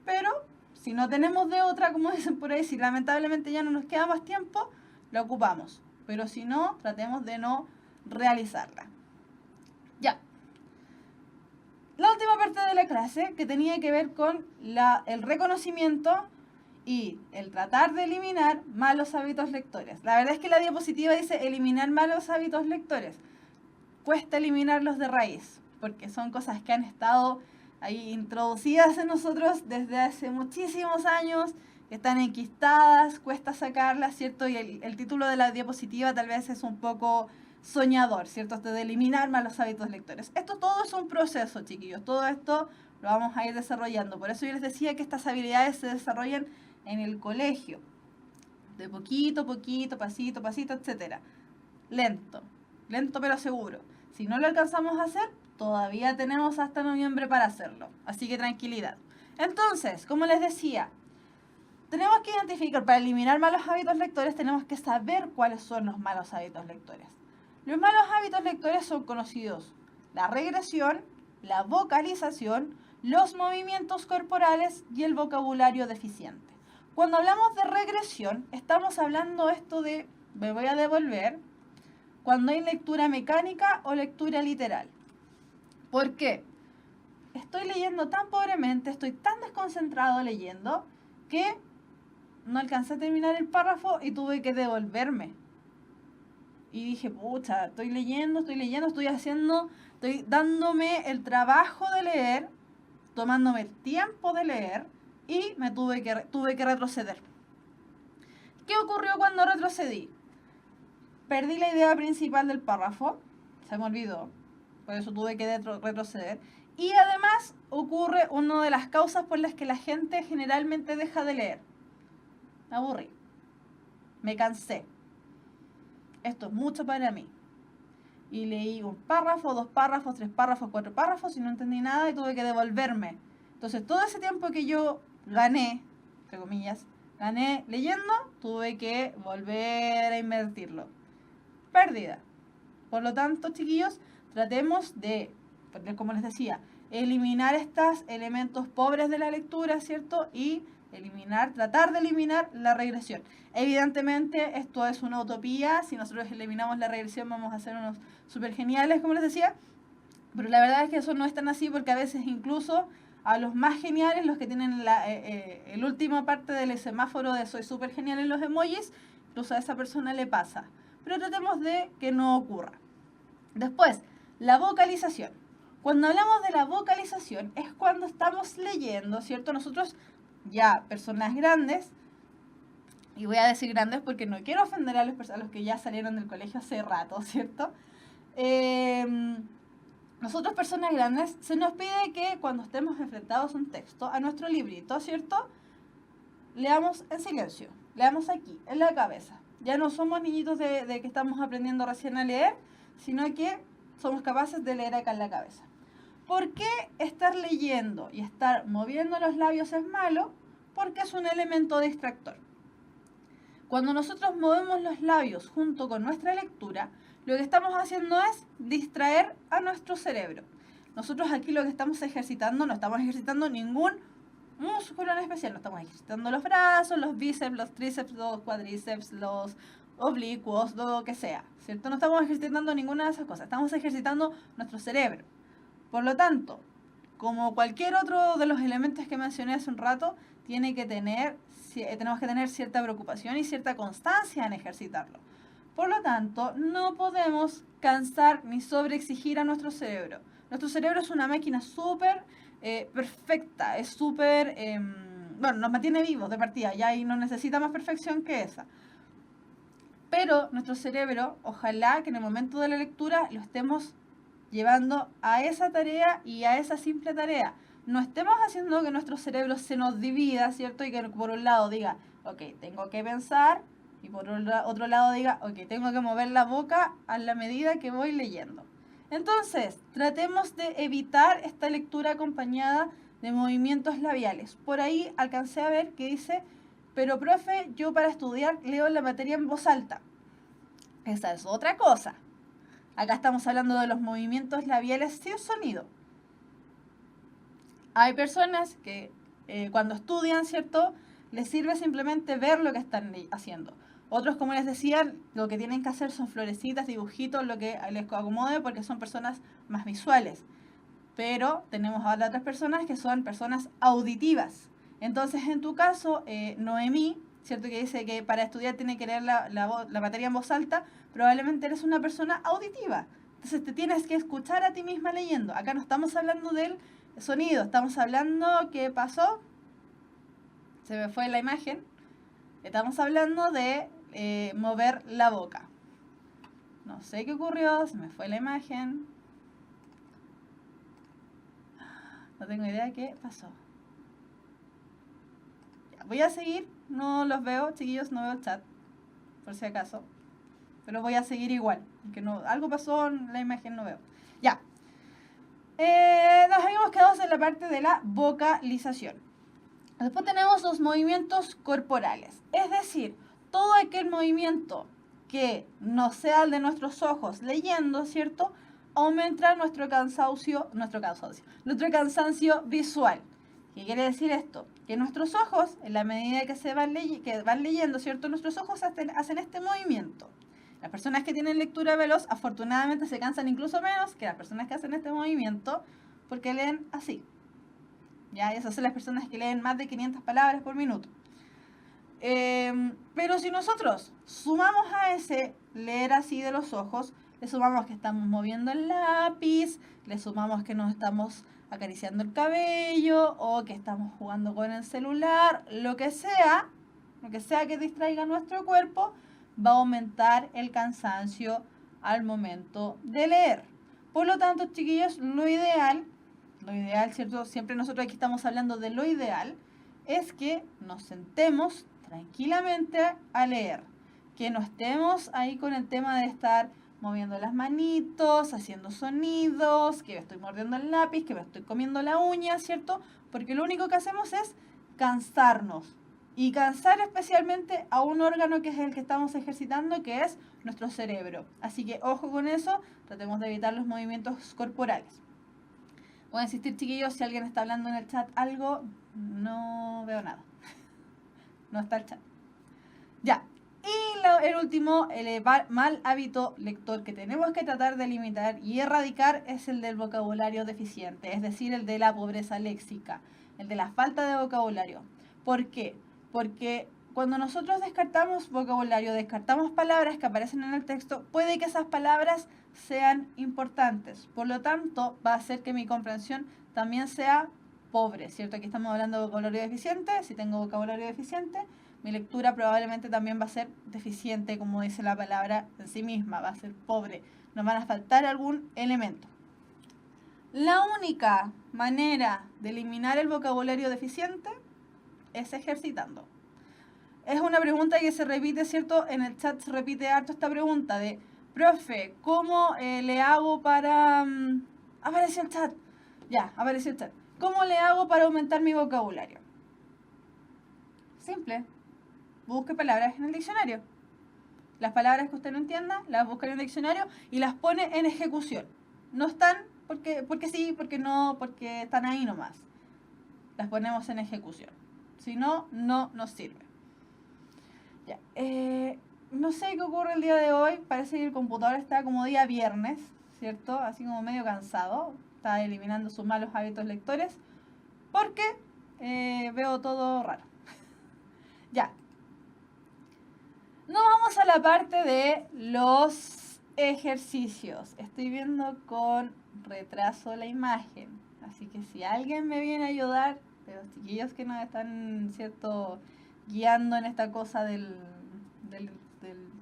pero si no tenemos de otra, como dicen por ahí, si lamentablemente ya no nos queda más tiempo, la ocupamos. Pero si no, tratemos de no realizarla. Ya. La última parte de la clase, que tenía que ver con el reconocimiento y el tratar de eliminar malos hábitos lectores. La verdad es que la diapositiva dice eliminar malos hábitos lectores. Cuesta eliminarlos de raíz, porque son cosas que han estado ahí introducidas en nosotros desde hace muchísimos años, que están enquistadas, cuesta sacarlas, ¿cierto? Y el título de la diapositiva tal vez es un poco soñador, ¿cierto? De eliminar malos hábitos lectores. Esto todo es un proceso, chiquillos. Todo esto lo vamos a ir desarrollando. Por eso yo les decía que estas habilidades se desarrollan en el colegio. De poquito a poquito, pasito a pasito, etc. Lento pero seguro. Si no lo alcanzamos a hacer, todavía tenemos hasta noviembre para hacerlo. Así que tranquilidad. Entonces, como les decía, tenemos que identificar, para eliminar malos hábitos lectores, tenemos que saber cuáles son los malos hábitos lectores. Los malos hábitos lectores son conocidos: la regresión, la vocalización, los movimientos corporales y el vocabulario deficiente. Cuando hablamos de regresión, estamos hablando esto de, me voy a devolver, cuando hay lectura mecánica o lectura literal. ¿Por qué? Estoy leyendo tan pobremente, estoy tan desconcentrado leyendo, que no alcancé a terminar el párrafo y tuve que devolverme. Y dije, pucha, estoy leyendo, estoy dándome el trabajo de leer, tomándome el tiempo de leer, y me tuve que retroceder. ¿Qué ocurrió cuando retrocedí? Perdí la idea principal del párrafo, se me olvidó, por eso tuve que retroceder. Y además ocurre una de las causas por las que la gente generalmente deja de leer. Me aburrí, me cansé. Esto es mucho para mí. Y leí un párrafo, 2 párrafos, 3 párrafos, 4 párrafos y no entendí nada y tuve que devolverme. Entonces todo ese tiempo que yo gané, entre comillas, gané leyendo, tuve que volver a invertirlo. Pérdida. Por lo tanto, chiquillos, tratemos de, como les decía, eliminar estos elementos pobres de la lectura, ¿cierto? Y tratar de eliminar la regresión. Evidentemente, esto es una utopía. Si nosotros eliminamos la regresión, vamos a ser unos súper geniales, como les decía. Pero la verdad es que eso no es tan así, porque a veces incluso a los más geniales, los que tienen el última parte del semáforo de soy súper genial en los emojis, incluso a esa persona le pasa. Pero tratemos de que no ocurra. Después, la vocalización. Cuando hablamos de la vocalización es cuando estamos leyendo, ¿cierto? Nosotros, ya personas grandes, y voy a decir grandes porque no quiero ofender a los que ya salieron del colegio hace rato, ¿cierto? Nosotros, personas grandes, se nos pide que cuando estemos enfrentados a un texto, a nuestro librito, ¿cierto? Leamos en silencio, leamos aquí, en la cabeza. Ya no somos niñitos de que estamos aprendiendo recién a leer, sino que somos capaces de leer acá en la cabeza. ¿Por qué estar leyendo y estar moviendo los labios es malo? Porque es un elemento distractor. Cuando nosotros movemos los labios junto con nuestra lectura, lo que estamos haciendo es distraer a nuestro cerebro. Nosotros aquí lo que estamos ejercitando, no estamos ejercitando ningún músculo en especial, no estamos ejercitando los brazos, los bíceps, los tríceps, los cuádriceps, los oblicuos, lo que sea, ¿cierto? No estamos ejercitando ninguna de esas cosas, estamos ejercitando nuestro cerebro. Por lo tanto, como cualquier otro de los elementos que mencioné hace un rato, tenemos que tener cierta preocupación y cierta constancia en ejercitarlo. Por lo tanto, no podemos cansar ni sobreexigir a nuestro cerebro. Nuestro cerebro es una máquina súper perfecta, es súper, nos mantiene vivos de partida, ya y no necesita más perfección que esa. Pero nuestro cerebro, ojalá que en el momento de la lectura lo estemos llevando a esa tarea y a esa simple tarea. No estemos haciendo que nuestro cerebro se nos divida, ¿cierto? Y que por un lado diga, ok, tengo que pensar, y por otro lado diga, ok, tengo que mover la boca a la medida que voy leyendo. Entonces, tratemos de evitar esta lectura acompañada de movimientos labiales. Por ahí alcancé a ver que dice, pero profe, yo para estudiar leo la materia en voz alta. Esa es otra cosa. Acá estamos hablando de los movimientos labiales sin sonido. Hay personas que cuando estudian, ¿cierto? Les sirve simplemente ver lo que están haciendo. Otros, como les decía, lo que tienen que hacer son florecitas, dibujitos, lo que les acomode porque son personas más visuales. Pero tenemos a otras personas que son personas auditivas. Entonces, en tu caso, Noemí, ¿cierto? Que dice que para estudiar tiene que leer la materia en voz alta, probablemente eres una persona auditiva. Entonces, te tienes que escuchar a ti misma leyendo. Acá no estamos hablando del sonido, estamos hablando, ¿qué pasó? Se me fue la imagen. Estamos hablando de mover la boca. No sé qué ocurrió, se me fue la imagen. No tengo idea qué pasó. Ya, voy a seguir, no los veo, chiquillos, no veo el chat, por si acaso. Pero voy a seguir igual, porque no, algo pasó en la imagen, no veo. Ya. Nos habíamos quedado en la parte de la vocalización. Después tenemos los movimientos corporales, es decir, todo aquel movimiento que no sea el de nuestros ojos leyendo, ¿cierto? Aumenta nuestro cansancio visual. ¿Qué quiere decir esto? Que nuestros ojos, en la medida que van leyendo, ¿cierto? Nuestros ojos hacen este movimiento. Las personas que tienen lectura veloz, afortunadamente, se cansan incluso menos que las personas que hacen este movimiento, porque leen así. ¿Ya? Y esas son las personas que leen más de 500 palabras por minuto. Pero si nosotros sumamos a ese leer así de los ojos, le sumamos que estamos moviendo el lápiz, le sumamos que nos estamos acariciando el cabello o que estamos jugando con el celular, lo que sea que distraiga nuestro cuerpo, va a aumentar el cansancio al momento de leer. Por lo tanto, chiquillos, lo ideal, ¿cierto? Siempre nosotros aquí estamos hablando de lo ideal, es que nos sentemos tranquilamente a leer. Que no estemos ahí con el tema de estar moviendo las manitos, haciendo sonidos, que me estoy mordiendo el lápiz, que me estoy comiendo la uña, ¿cierto? Porque lo único que hacemos es cansarnos. Y cansar especialmente a un órgano que es el que estamos ejercitando, que es nuestro cerebro. Así que ojo con eso, tratemos de evitar los movimientos corporales. Voy a insistir, chiquillos, si alguien está hablando en el chat algo, no veo nada. No está el chat. Ya. Y el último, el mal hábito lector que tenemos que tratar de limitar y erradicar es el del vocabulario deficiente, es decir, el de la pobreza léxica, el de la falta de vocabulario. ¿Por qué? Porque cuando nosotros descartamos vocabulario, descartamos palabras que aparecen en el texto, puede que esas palabras sean importantes. Por lo tanto, va a hacer que mi comprensión también sea pobre, ¿cierto? Aquí estamos hablando de vocabulario deficiente. Si tengo vocabulario deficiente, mi lectura probablemente también va a ser deficiente, como dice la palabra en sí misma, va a ser pobre. Nos van a faltar algún elemento. La única manera de eliminar el vocabulario deficiente es ejercitando. Es una pregunta que se repite, ¿cierto? En el chat se repite harto esta pregunta de, profe, ¿cómo le hago para...? Apareció el chat. Ya, apareció el chat. ¿Cómo le hago para aumentar mi vocabulario? Simple. Busque palabras en el diccionario. Las palabras que usted no entienda, las busca en el diccionario y las pone en ejecución. No están porque sí, porque no, porque están ahí nomás. Las ponemos en ejecución. Si no, no nos sirve. Ya. No sé qué ocurre el día de hoy. Parece que el computador está como día viernes, ¿cierto? Así como medio cansado. Está eliminando sus malos hábitos lectores. Porque veo todo raro. Ya. Nos vamos a la parte de los ejercicios. Estoy viendo con retraso la imagen. Así que si alguien me viene a ayudar, de los chiquillos que nos están, ¿cierto?, guiando en esta cosa del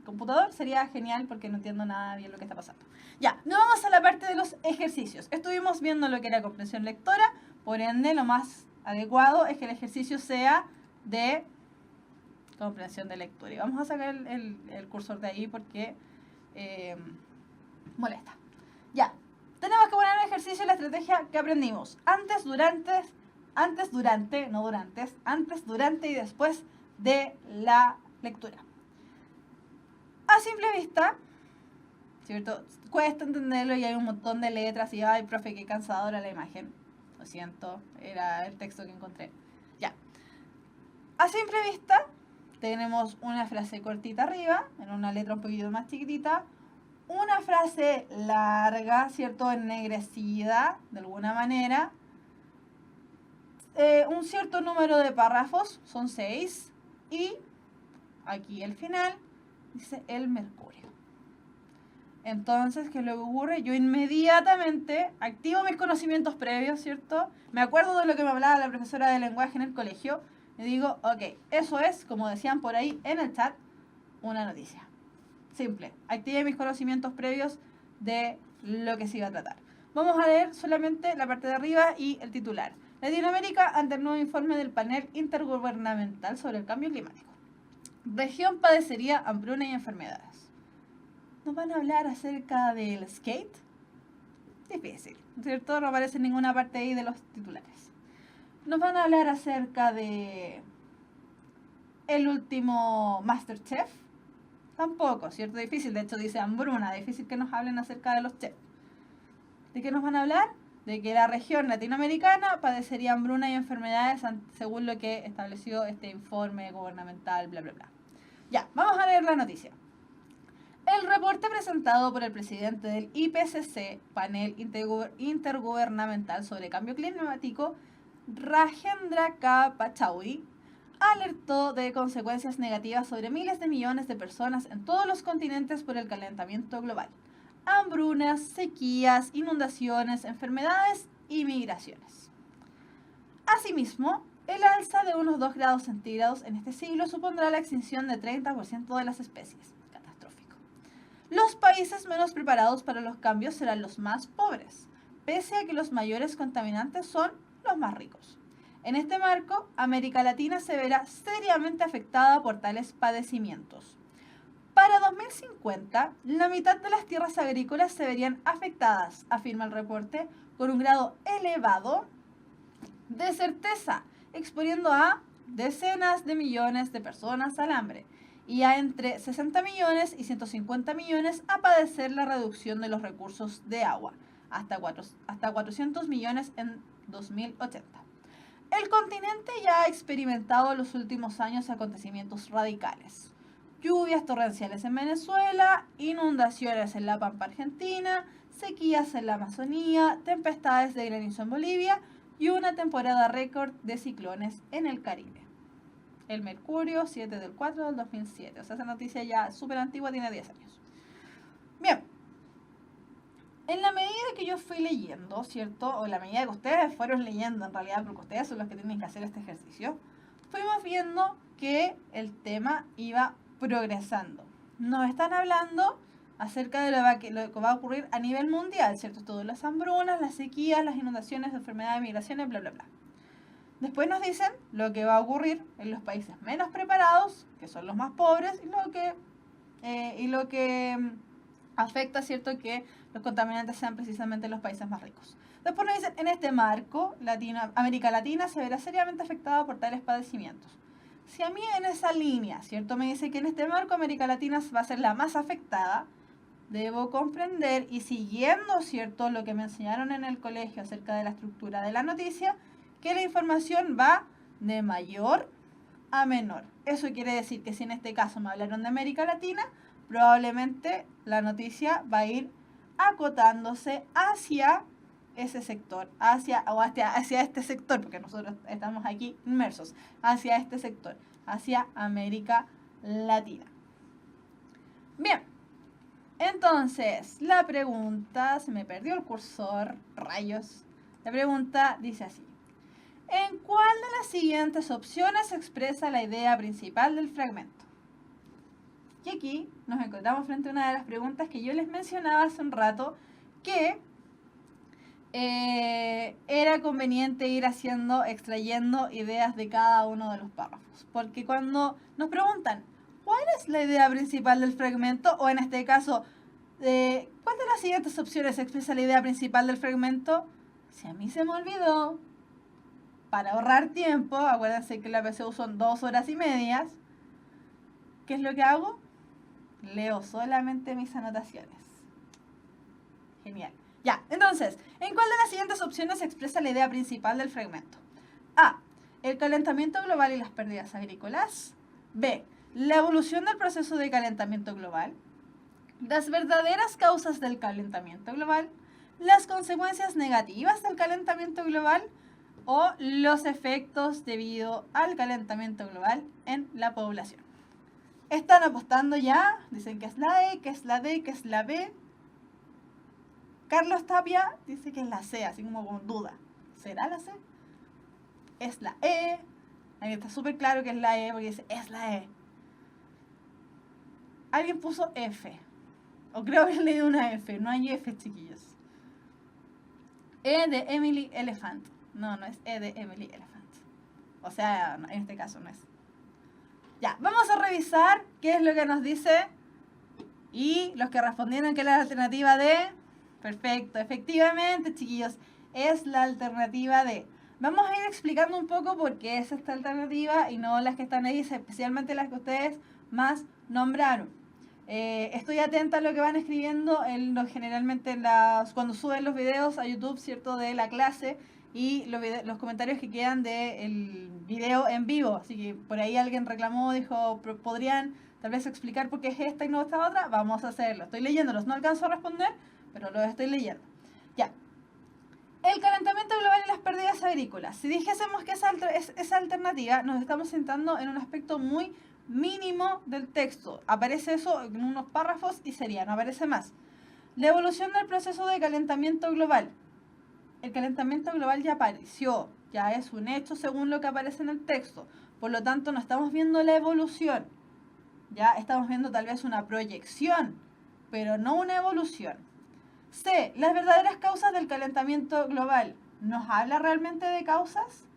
computador sería genial porque no entiendo nada bien lo que está pasando. Ya, nos vamos a la parte de los ejercicios. Estuvimos viendo lo que era comprensión lectora, por ende lo más adecuado es que el ejercicio sea de comprensión de lectura. Y vamos a sacar el cursor de ahí porque molesta. Ya, tenemos que poner en ejercicio la estrategia que aprendimos. Antes, durante y después de la lectura. A simple vista, ¿cierto? Cuesta entenderlo y hay un montón de letras y ay, profe, qué cansadora la imagen. Lo siento, era el texto que encontré. Ya. A simple vista, tenemos una frase cortita arriba, en una letra un poquito más chiquitita, una frase larga, ¿cierto? Ennegrecida, de alguna manera, un cierto número de párrafos, son 6, y aquí el final dice el mercurio. Entonces, ¿qué es lo que ocurre? Yo inmediatamente activo mis conocimientos previos, ¿cierto? Me acuerdo de lo que me hablaba la profesora de lenguaje en el colegio y digo, ok, eso es, como decían por ahí en el chat, una noticia. Simple. Activé mis conocimientos previos de lo que se iba a tratar. Vamos a leer solamente la parte de arriba y el titular. Latinoamérica ante el nuevo informe del panel intergubernamental sobre el cambio climático. Región padecería hambruna y enfermedades. ¿Nos van a hablar acerca del skate? Difícil, ¿cierto? No aparece en ninguna parte ahí de los titulares. ¿Nos van a hablar acerca de el último MasterChef? Tampoco, ¿cierto? Difícil, de hecho dice hambruna, difícil que nos hablen acerca de los chefs. ¿De qué nos van a hablar? De que la región latinoamericana padecería hambruna y enfermedades según lo que estableció este informe gubernamental, bla, bla, bla. Ya, vamos a leer la noticia. El reporte presentado por el presidente del IPCC, Panel Intergubernamental sobre Cambio Climático, Rajendra K. Pachauri, alertó de consecuencias negativas sobre miles de millones de personas en todos los continentes por el calentamiento global. Hambrunas, sequías, inundaciones, enfermedades y migraciones. Asimismo, el alza de unos 2 grados centígrados en este siglo supondrá la extinción de 30% de las especies. Catastrófico. Los países menos preparados para los cambios serán los más pobres, pese a que los mayores contaminantes son los más ricos. En este marco, América Latina se verá seriamente afectada por tales padecimientos. Para 2050, la mitad de las tierras agrícolas se verían afectadas, afirma el reporte, con un grado elevado de certeza, exponiendo a decenas de millones de personas al hambre y a entre 60 millones y 150 millones a padecer la reducción de los recursos de agua, hasta 400 millones en 2080. El continente ya ha experimentado en los últimos años acontecimientos radicales. Lluvias torrenciales en Venezuela, inundaciones en la Pampa Argentina, sequías en la Amazonía, tempestades de granizo en Bolivia y una temporada récord de ciclones en el Caribe. El Mercurio, 7 del 4 del 2007. O sea, esa noticia ya es súper antigua, tiene 10 años. Bien. En la medida que yo fui leyendo, ¿cierto? O en la medida que ustedes fueron leyendo, en realidad, porque ustedes son los que tienen que hacer este ejercicio, fuimos viendo que el tema iba progresando. Nos están hablando acerca de lo que va a ocurrir a nivel mundial, ¿cierto? Todas las hambrunas, las sequías, las inundaciones, enfermedades, migraciones, bla, bla, bla. Después nos dicen lo que va a ocurrir en los países menos preparados, que son los más pobres, y lo que afecta, ¿cierto?, que los contaminantes sean precisamente los países más ricos. Después nos dicen, en este marco, América Latina se verá seriamente afectada por tales padecimientos. Si a mí en esa línea, ¿cierto?, me dice que en este marco América Latina va a ser la más afectada, debo comprender, y siguiendo, ¿cierto?, lo que me enseñaron en el colegio acerca de la estructura de la noticia, que la información va de mayor a menor. Eso quiere decir que si en este caso me hablaron de América Latina, probablemente la noticia va a ir acotándose hacia ese sector, hacia este sector, porque nosotros estamos aquí inmersos, hacia este sector, hacia América Latina. Bien, entonces, la pregunta, se me perdió el cursor, rayos. La pregunta dice así: ¿en cuál de las siguientes opciones se expresa la idea principal del fragmento? Y aquí nos encontramos frente a una de las preguntas que yo les mencionaba hace un rato, que era conveniente ir extrayendo ideas de cada uno de los párrafos. Porque cuando nos preguntan, ¿cuál es la idea principal del fragmento? O en este caso, ¿cuál de las siguientes opciones expresa la idea principal del fragmento? Si a mí se me olvidó, para ahorrar tiempo, acuérdense que la PSU son 2 horas y media, ¿qué es lo que hago? Leo solamente mis anotaciones. Genial. Ya, entonces, ¿en cuál de las siguientes opciones se expresa la idea principal del fragmento? A. El calentamiento global y las pérdidas agrícolas. B. La evolución del proceso de calentamiento global. Las verdaderas causas del calentamiento global. Las consecuencias negativas del calentamiento global. O los efectos debido al calentamiento global en la población. Están apostando ya, dicen que es la E, que es la D, que es la B. Carlos Tapia dice que es la C, así como con duda. ¿Será la C? Es la E. Ahí está súper claro que es la E, porque dice, es la E. Alguien puso F. O creo que he leído una F. No hay F, chiquillos. E de Emily Elephant. No, no es E de Emily Elephant. O sea, en este caso no es. Ya, vamos a revisar qué es lo que nos dice. Y los que respondieron que es la alternativa D. Perfecto, efectivamente, chiquillos, es la alternativa D. Vamos a ir explicando un poco por qué es esta alternativa y no las que están ahí, especialmente las que ustedes más nombraron. Estoy atenta a lo que van escribiendo generalmente cuando suben los videos a YouTube, ¿cierto?, de la clase y los comentarios que quedan del video en vivo. Así que por ahí alguien reclamó, dijo, ¿podrían tal vez explicar por qué es esta y no esta otra? Vamos a hacerlo. Estoy leyéndolos, no alcanzo a responder, pero los estoy leyendo. Ya. El calentamiento global y las pérdidas agrícolas. Si dijésemos que esa alternativa, nos estamos sentando en un aspecto muy mínimo del texto. Aparece eso en unos párrafos y sería, no aparece más. La evolución del proceso de calentamiento global. El calentamiento global ya apareció, ya es un hecho según lo que aparece en el texto. Por lo tanto, no estamos viendo la evolución. Ya estamos viendo tal vez una proyección, pero no una evolución. C. Las verdaderas causas del calentamiento global. ¿Nos habla realmente de causas?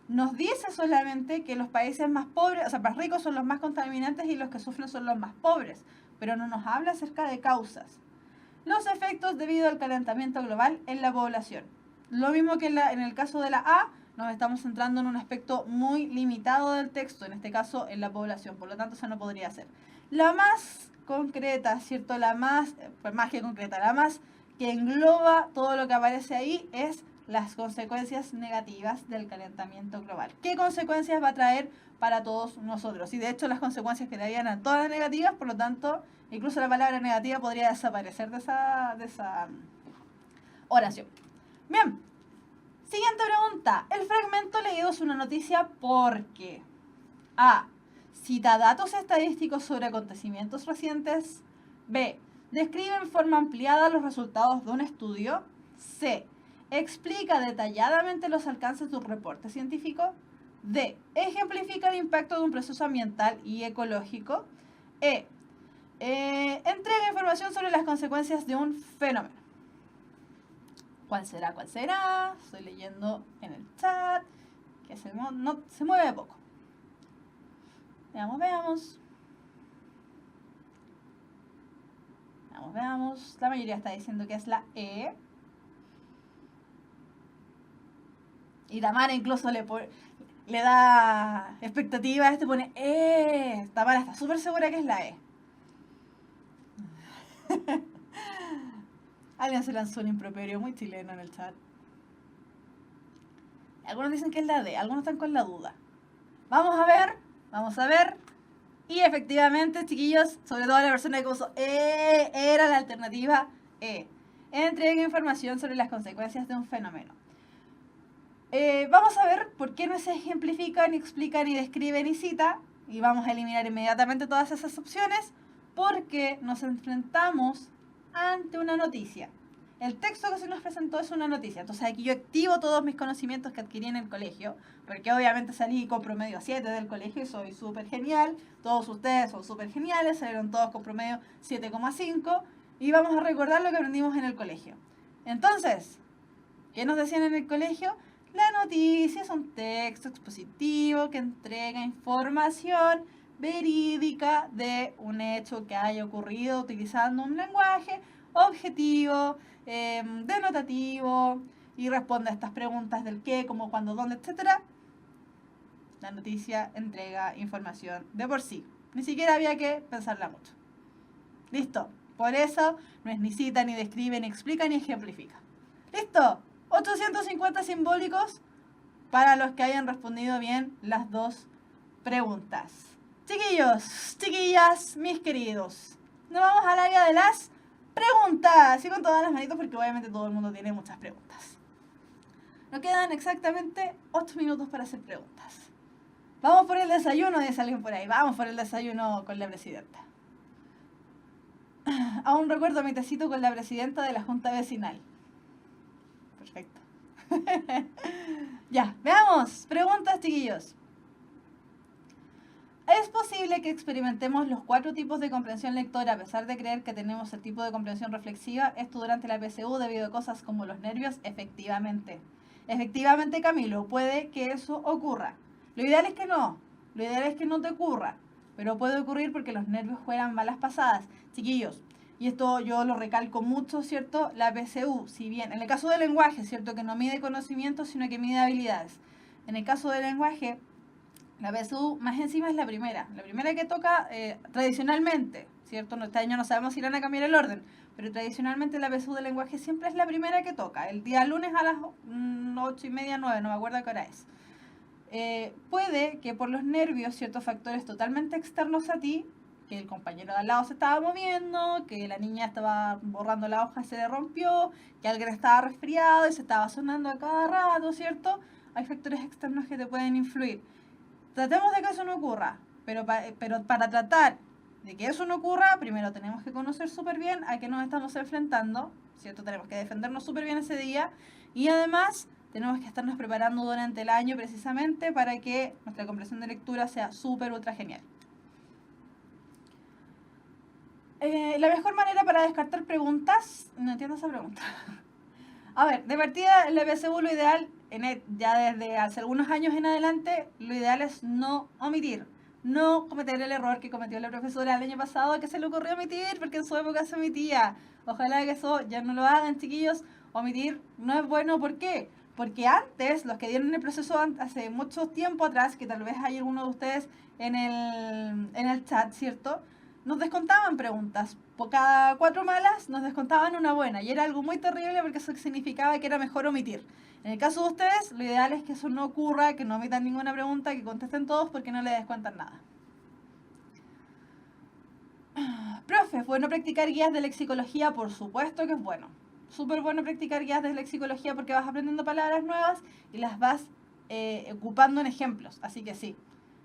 Nos dice solamente que los países más pobres, o sea, más ricos son los más contaminantes y los que sufren son los más pobres, pero no nos habla acerca de causas. Los efectos debido al calentamiento global en la población. Lo mismo que en el caso de la A, nos estamos centrando en un aspecto muy limitado del texto, en este caso en la población, por lo tanto eso no podría ser. La más concreta, ¿cierto? La más que concreta, la más que engloba todo lo que aparece ahí es las consecuencias negativas del calentamiento global. ¿Qué consecuencias va a traer para todos nosotros? Y de hecho las consecuencias que darían a todas las negativas, por lo tanto, incluso la palabra negativa podría desaparecer de esa oración. Bien, siguiente pregunta. El fragmento leído es una noticia porque A. Cita datos estadísticos sobre acontecimientos recientes. B. Describe en forma ampliada los resultados de un estudio. C. Explica detalladamente los alcances de un reporte científico. D. Ejemplifica el impacto de un proceso ambiental y ecológico. E. Entrega información sobre las consecuencias de un fenómeno. ¿Cuál será? ¿Cuál será? Estoy leyendo en el chat que se mueve poco. Veamos. La mayoría está diciendo que es la E. Y Tamara incluso le da expectativa, pone E. Tamara está súper segura que es la E. Alguien se lanzó un improperio muy chileno en el chat. Algunos dicen que es la D, algunos están con la duda. Vamos a ver. Y efectivamente, chiquillos, sobre todo la persona que puso E, era la alternativa E. Entrega información sobre las consecuencias de un fenómeno. Vamos a ver por qué no se ejemplifica, ni explica, ni describe, ni cita. Y vamos a eliminar inmediatamente todas esas opciones porque nos enfrentamos ante una noticia. el texto que se nos presentó es una noticia. Entonces aquí yo activo todos mis conocimientos que adquirí en el colegio, porque obviamente salí con promedio 7 del colegio y soy súper genial. Todos ustedes son súper geniales, salieron todos con promedio 7,5 y vamos a recordar lo que aprendimos en el colegio. Entonces, ¿qué nos decían en el colegio? La noticia es un texto expositivo que entrega información verídica de un hecho que haya ocurrido utilizando un lenguaje objetivo, denotativo, y responde a estas preguntas del qué, cómo, cuándo, dónde, etc. La noticia entrega información de por sí. Ni siquiera había que pensarla mucho. Listo. Por eso no es ni cita, ni describe, ni explica, ni ejemplifica. Listo. 850 simbólicos para los que hayan respondido bien las dos preguntas. Chiquillos, chiquillas, mis queridos, nos vamos al área de las preguntas. Y con todas las manitos porque obviamente todo el mundo tiene muchas preguntas. Nos quedan exactamente 8 minutos para hacer preguntas. Vamos por el desayuno, dice alguien por ahí. Vamos por el desayuno con la presidenta. Aún recuerdo mi tecito con la presidenta de la Junta Vecinal. Perfecto. Ya, veamos. Preguntas, chiquillos. ¿Es posible que experimentemos los 4 tipos de comprensión lectora a pesar de creer que tenemos el tipo de comprensión reflexiva? Esto durante la PSU debido a cosas como los nervios. Efectivamente. Efectivamente, Camilo, puede que eso ocurra. Lo ideal es que no. Lo ideal es que no te ocurra. Pero puede ocurrir porque los nervios juegan malas pasadas. Chiquillos, y esto yo lo recalco mucho, ¿cierto? La PSU, si bien en el caso del lenguaje, ¿cierto? Que no mide conocimientos, sino que mide habilidades. En el caso del lenguaje, la PSU más encima es la primera que toca tradicionalmente, ¿cierto? Este año no sabemos si irán a cambiar el orden, pero tradicionalmente la PSU del lenguaje siempre es la primera que toca, el día lunes a las 8:30, 9, no me acuerdo a qué hora es. Puede que por los nervios, ciertos factores totalmente externos a ti, que el compañero de al lado se estaba moviendo, que la niña estaba borrando la hoja y se le rompió, que alguien estaba resfriado y se estaba sonando a cada rato, ¿cierto? Hay factores externos que te pueden influir. Tratemos de que eso no ocurra, pero para tratar de que eso no ocurra, primero tenemos que conocer súper bien a qué nos estamos enfrentando, ¿cierto? Tenemos que defendernos súper bien ese día y además tenemos que estarnos preparando durante el año precisamente para que nuestra comprensión de lectura sea súper ultra genial. La mejor manera para descartar preguntas, no entiendo esa pregunta. A ver, de partida en la PSU lo ideal, ya desde hace algunos años en adelante, lo ideal es no omitir. No cometer el error que cometió la profesora el año pasado, que se le ocurrió omitir, porque en su época se omitía. Ojalá que eso ya no lo hagan, chiquillos. Omitir no es bueno, ¿por qué? Porque antes, los que dieron el proceso hace mucho tiempo atrás, que tal vez hay alguno de ustedes en el chat, ¿cierto? Nos descontaban preguntas. Por cada 4 malas nos descontaban una buena. Y era algo muy terrible porque eso significaba que era mejor omitir. En el caso de ustedes, lo ideal es que eso no ocurra, que no omitan ninguna pregunta, que contesten todos porque no les descuentan nada. Profe, ¿es bueno practicar guías de lexicología? Por supuesto que es bueno. Súper bueno practicar guías de lexicología porque vas aprendiendo palabras nuevas y las vas ocupando en ejemplos. Así que sí.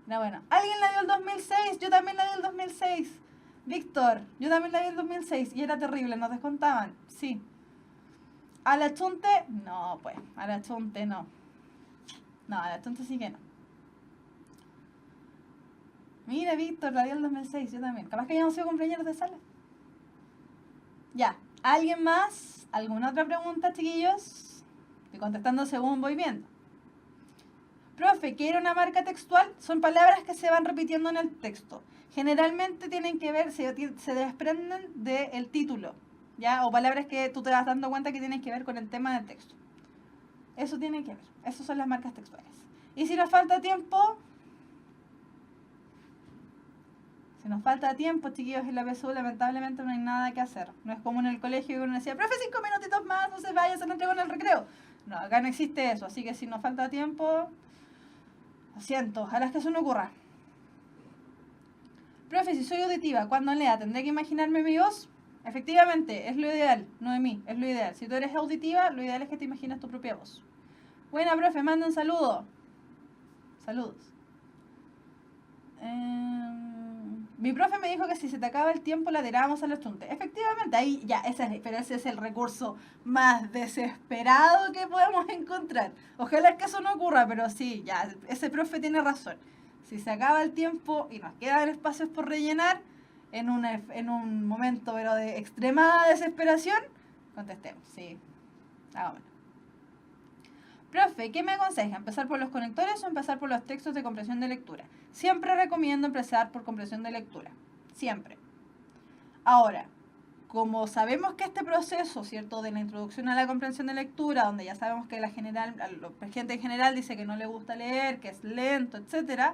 No, bueno. ¿Alguien la dio el 2006? Yo también la di el 2006. Víctor, yo también la vi en 2006 y era terrible, nos descontaban, sí. ¿A la chunte? No, pues, a la chunte no. No, a la chunte sí que no. Mira, Víctor, la vi en el 2006, yo también. Capaz que hayamos sido compañeros de sala. Ya, ¿alguien más? ¿Alguna otra pregunta, chiquillos? Estoy contestando según voy viendo. Profe, ¿qué era una marca textual? Son palabras que se van repitiendo en el texto. Generalmente tienen que ver, se desprenden del título, ¿ya? O palabras que tú te vas dando cuenta que tienen que ver con el tema del texto. Eso tiene que ver. Esas son las marcas textuales. Y si nos falta tiempo, chiquillos, en la PSU lamentablemente no hay nada que hacer. No es como en el colegio que uno decía, profe, 5 minutitos más, no se vaya, se lo entrego en el recreo. No, acá no existe eso. Así que si nos falta tiempo, lo siento, ojalá que eso no ocurra. Profe, si soy auditiva, cuando lea, ¿tendré que imaginarme mi voz? Efectivamente, es lo ideal, no de mí, es lo ideal. Si tú eres auditiva, lo ideal es que te imagines tu propia voz. Buena, profe, manda un saludo. Saludos. Mi profe me dijo que si se te acaba el tiempo la tirábamos al chunte. Efectivamente, ahí ya, pero ese es el recurso más desesperado que podemos encontrar. Ojalá que eso no ocurra, pero sí, ya, ese profe tiene razón. Si se acaba el tiempo y nos quedan espacios por rellenar, en un momento pero de extremada desesperación, contestemos, sí, hagámoslo. Profe, ¿qué me aconseja? ¿Empezar por los conectores o empezar por los textos de comprensión de lectura? Siempre recomiendo empezar por comprensión de lectura. Siempre. Ahora, como sabemos que este proceso, ¿cierto?, de la introducción a la comprensión de lectura, donde ya sabemos que la gente en general dice que no le gusta leer, que es lento, etc.,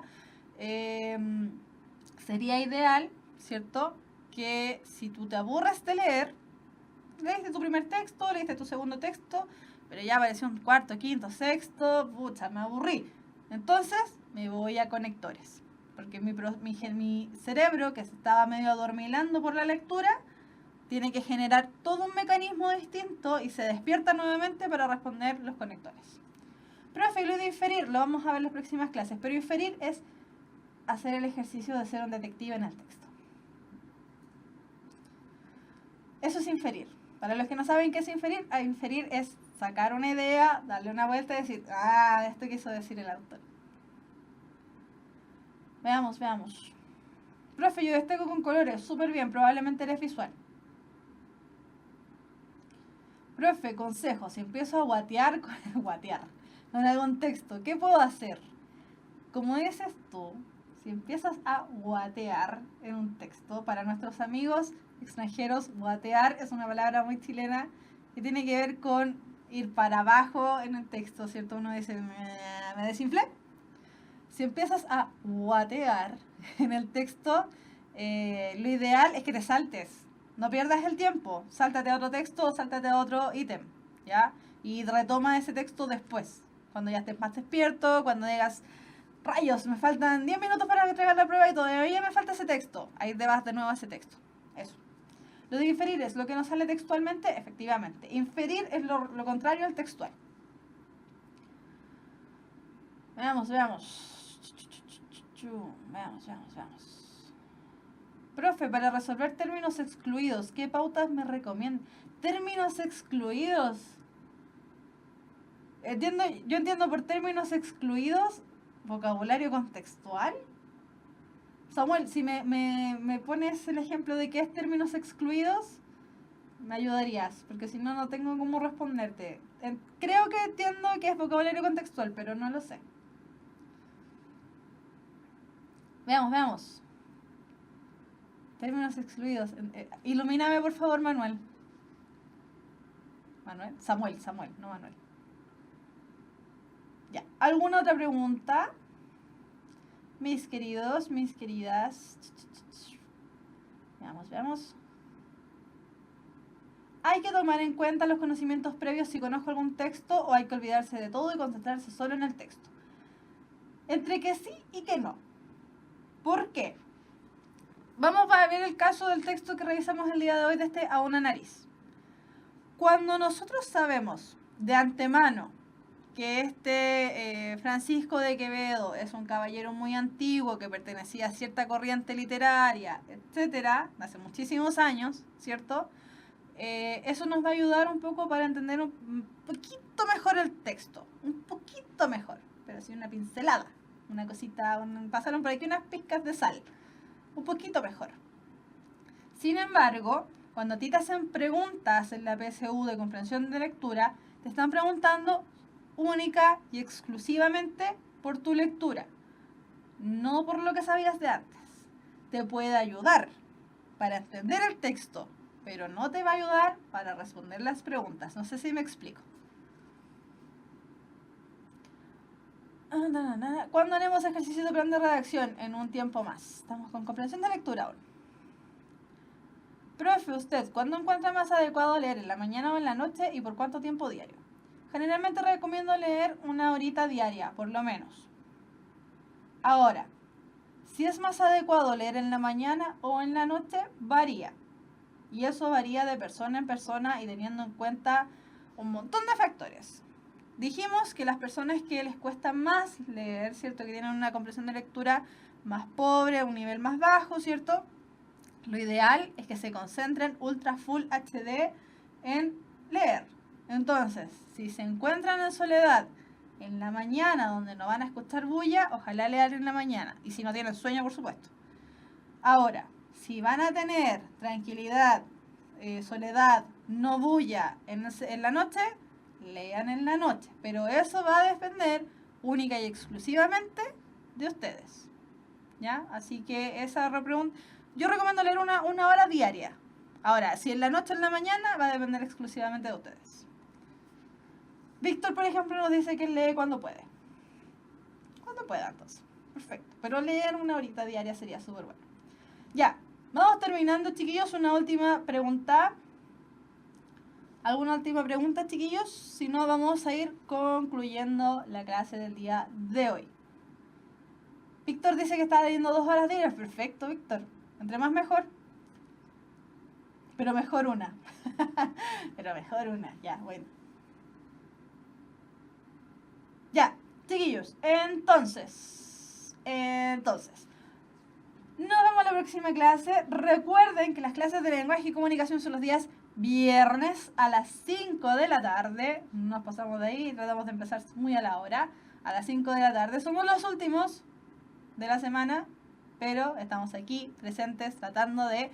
sería ideal, ¿cierto?, que si tú te aburres de leer, leíste tu primer texto, leíste tu segundo texto, pero ya apareció un cuarto, quinto, sexto, pucha, me aburrí. Entonces me voy a conectores, porque mi cerebro, que se estaba medio adormilando por la lectura, tiene que generar todo un mecanismo distinto y se despierta nuevamente para responder los conectores. Profe, lo de inferir, lo vamos a ver en las próximas clases, pero inferir es hacer el ejercicio de ser un detective en el texto. Eso es inferir. Para los que no saben qué es inferir es sacar una idea, darle una vuelta y decir, esto quiso decir el autor. Veamos. Profe, yo destaco con colores, súper bien, probablemente eres visual. Profe, consejo, si empiezo a guatear con algún texto, ¿qué puedo hacer? Como dices tú, si empiezas a guatear en un texto, para nuestros amigos extranjeros, guatear es una palabra muy chilena que tiene que ver con ir para abajo en el texto, ¿cierto? Uno dice, me desinflé. Si empiezas a guatear en el texto, lo ideal es que te saltes. No pierdas el tiempo. Sáltate a otro texto o sáltate a otro ítem, ¿ya? Y retoma ese texto después, cuando ya estés más despierto, cuando digas, rayos, me faltan 10 minutos para entregar la prueba y todavía me falta ese texto. Ahí te vas de nuevo a ese texto. Eso. Lo de inferir es lo que no sale textualmente, efectivamente. Inferir es lo contrario al textual. Veamos. Profe, para resolver términos excluidos, ¿qué pautas me recomienda? ¿Términos excluidos? Yo entiendo por términos excluidos vocabulario contextual. Samuel, si me pones el ejemplo de qué es términos excluidos, me ayudarías, porque si no, no tengo cómo responderte. Creo que entiendo que es vocabulario contextual, pero no lo sé. Veamos. Términos excluidos. Ilumíname, por favor, Manuel. Samuel, no Manuel. Ya. ¿Alguna otra pregunta? Mis queridos, mis queridas. Veamos. ¿Hay que tomar en cuenta los conocimientos previos si conozco algún texto o hay que olvidarse de todo y concentrarse solo en el texto? Entre que sí y que no. ¿Por qué? Vamos a ver el caso del texto que revisamos el día de hoy de A una nariz. Cuando nosotros sabemos de antemano que Francisco de Quevedo es un caballero muy antiguo que pertenecía a cierta corriente literaria, etcétera, hace muchísimos años, ¿cierto? Eso nos va a ayudar un poco para entender un poquito mejor el texto, un poquito mejor, pero sí una pincelada, una cosita, pasaron por aquí unas pizcas de sal, un poquito mejor. Sin embargo, cuando a ti te hacen preguntas en la PSU de comprensión de lectura, te están preguntando única y exclusivamente por tu lectura, no por lo que sabías de antes. Te puede ayudar para entender el texto, pero no te va a ayudar para responder las preguntas. No sé si me explico. ¿Cuándo haremos ejercicio de plan de redacción? En un tiempo más. Estamos con comprensión de lectura aún. Profe, ¿usted cuándo encuentra más adecuado leer? ¿En la mañana o en la noche? ¿Y por cuánto tiempo diario? Generalmente recomiendo leer 1 horita diaria, por lo menos. Ahora, si es más adecuado leer en la mañana o en la noche, varía. Y eso varía de persona en persona y teniendo en cuenta un montón de factores. Dijimos que las personas que les cuesta más leer, ¿cierto?, que tienen una comprensión de lectura más pobre, un nivel más bajo, ¿cierto? Lo ideal es que se concentren ultra full HD en leer. Entonces, si se encuentran en soledad en la mañana donde no van a escuchar bulla, ojalá lean en la mañana. Y si no tienen sueño, por supuesto. Ahora, si van a tener tranquilidad, soledad, no bulla en la noche, lean en la noche. Pero eso va a depender única y exclusivamente de ustedes. ¿Ya? Así que esa repregunta, yo recomiendo leer una hora diaria. Ahora, si en la noche o en la mañana, va a depender exclusivamente de ustedes. Víctor, por ejemplo, nos dice que él lee cuando puede. Cuando pueda, entonces. Perfecto. Pero leer una horita diaria sería súper bueno. Ya, vamos terminando, chiquillos. Una última pregunta. ¿Alguna última pregunta, chiquillos? Si no, vamos a ir concluyendo la clase del día de hoy. Víctor dice que está leyendo 2 horas diarias. Perfecto, Víctor. Entre más mejor. Pero mejor una. Pero mejor una. Ya, bueno. Ya, chiquillos. Entonces. Nos vemos en la próxima clase. Recuerden que las clases de lenguaje y comunicación son los días viernes a las 5 de la tarde. Nos pasamos de ahí y tratamos de empezar muy a la hora. A las 5 de la tarde. Somos los últimos de la semana, pero estamos aquí presentes tratando de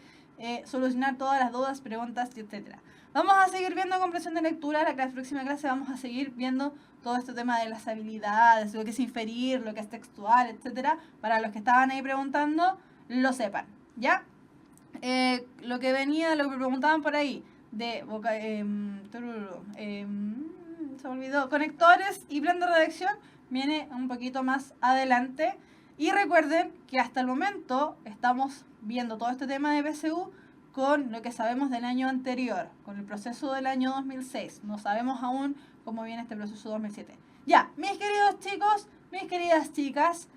solucionar todas las dudas, preguntas, etc. Vamos a seguir viendo comprensión de lectura. La próxima clase vamos a seguir viendo todo este tema de las habilidades, lo que es inferir, lo que es textual, etc. Para los que estaban ahí preguntando, lo sepan, ¿ya? Lo que preguntaban por ahí, de se me olvidó, conectores y plan de redacción, viene un poquito más adelante. Y recuerden que hasta el momento estamos viendo todo este tema de PSU con lo que sabemos del año anterior, con el proceso del año 2006. No sabemos aún cómo viene este proceso 2007. Ya, mis queridos chicos, mis queridas chicas,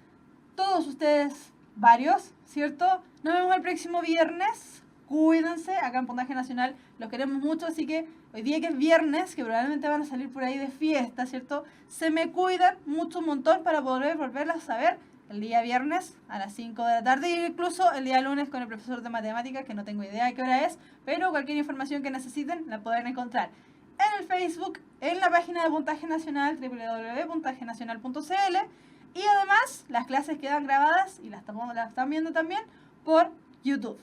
todos ustedes, varios, ¿cierto? Nos vemos el próximo viernes. Cuídense, acá en Puntaje Nacional los queremos mucho, así que hoy día que es viernes, que probablemente van a salir por ahí de fiesta, ¿cierto? Se me cuidan mucho, un montón para poder volverlas a ver el día viernes a las 5 de la tarde e incluso el día lunes con el profesor de matemáticas, que no tengo idea de qué hora es, pero cualquier información que necesiten la pueden encontrar en el Facebook, en la página de Puntaje Nacional, www.puntajenacional.cl, y además las clases quedan grabadas y las están viendo también por YouTube.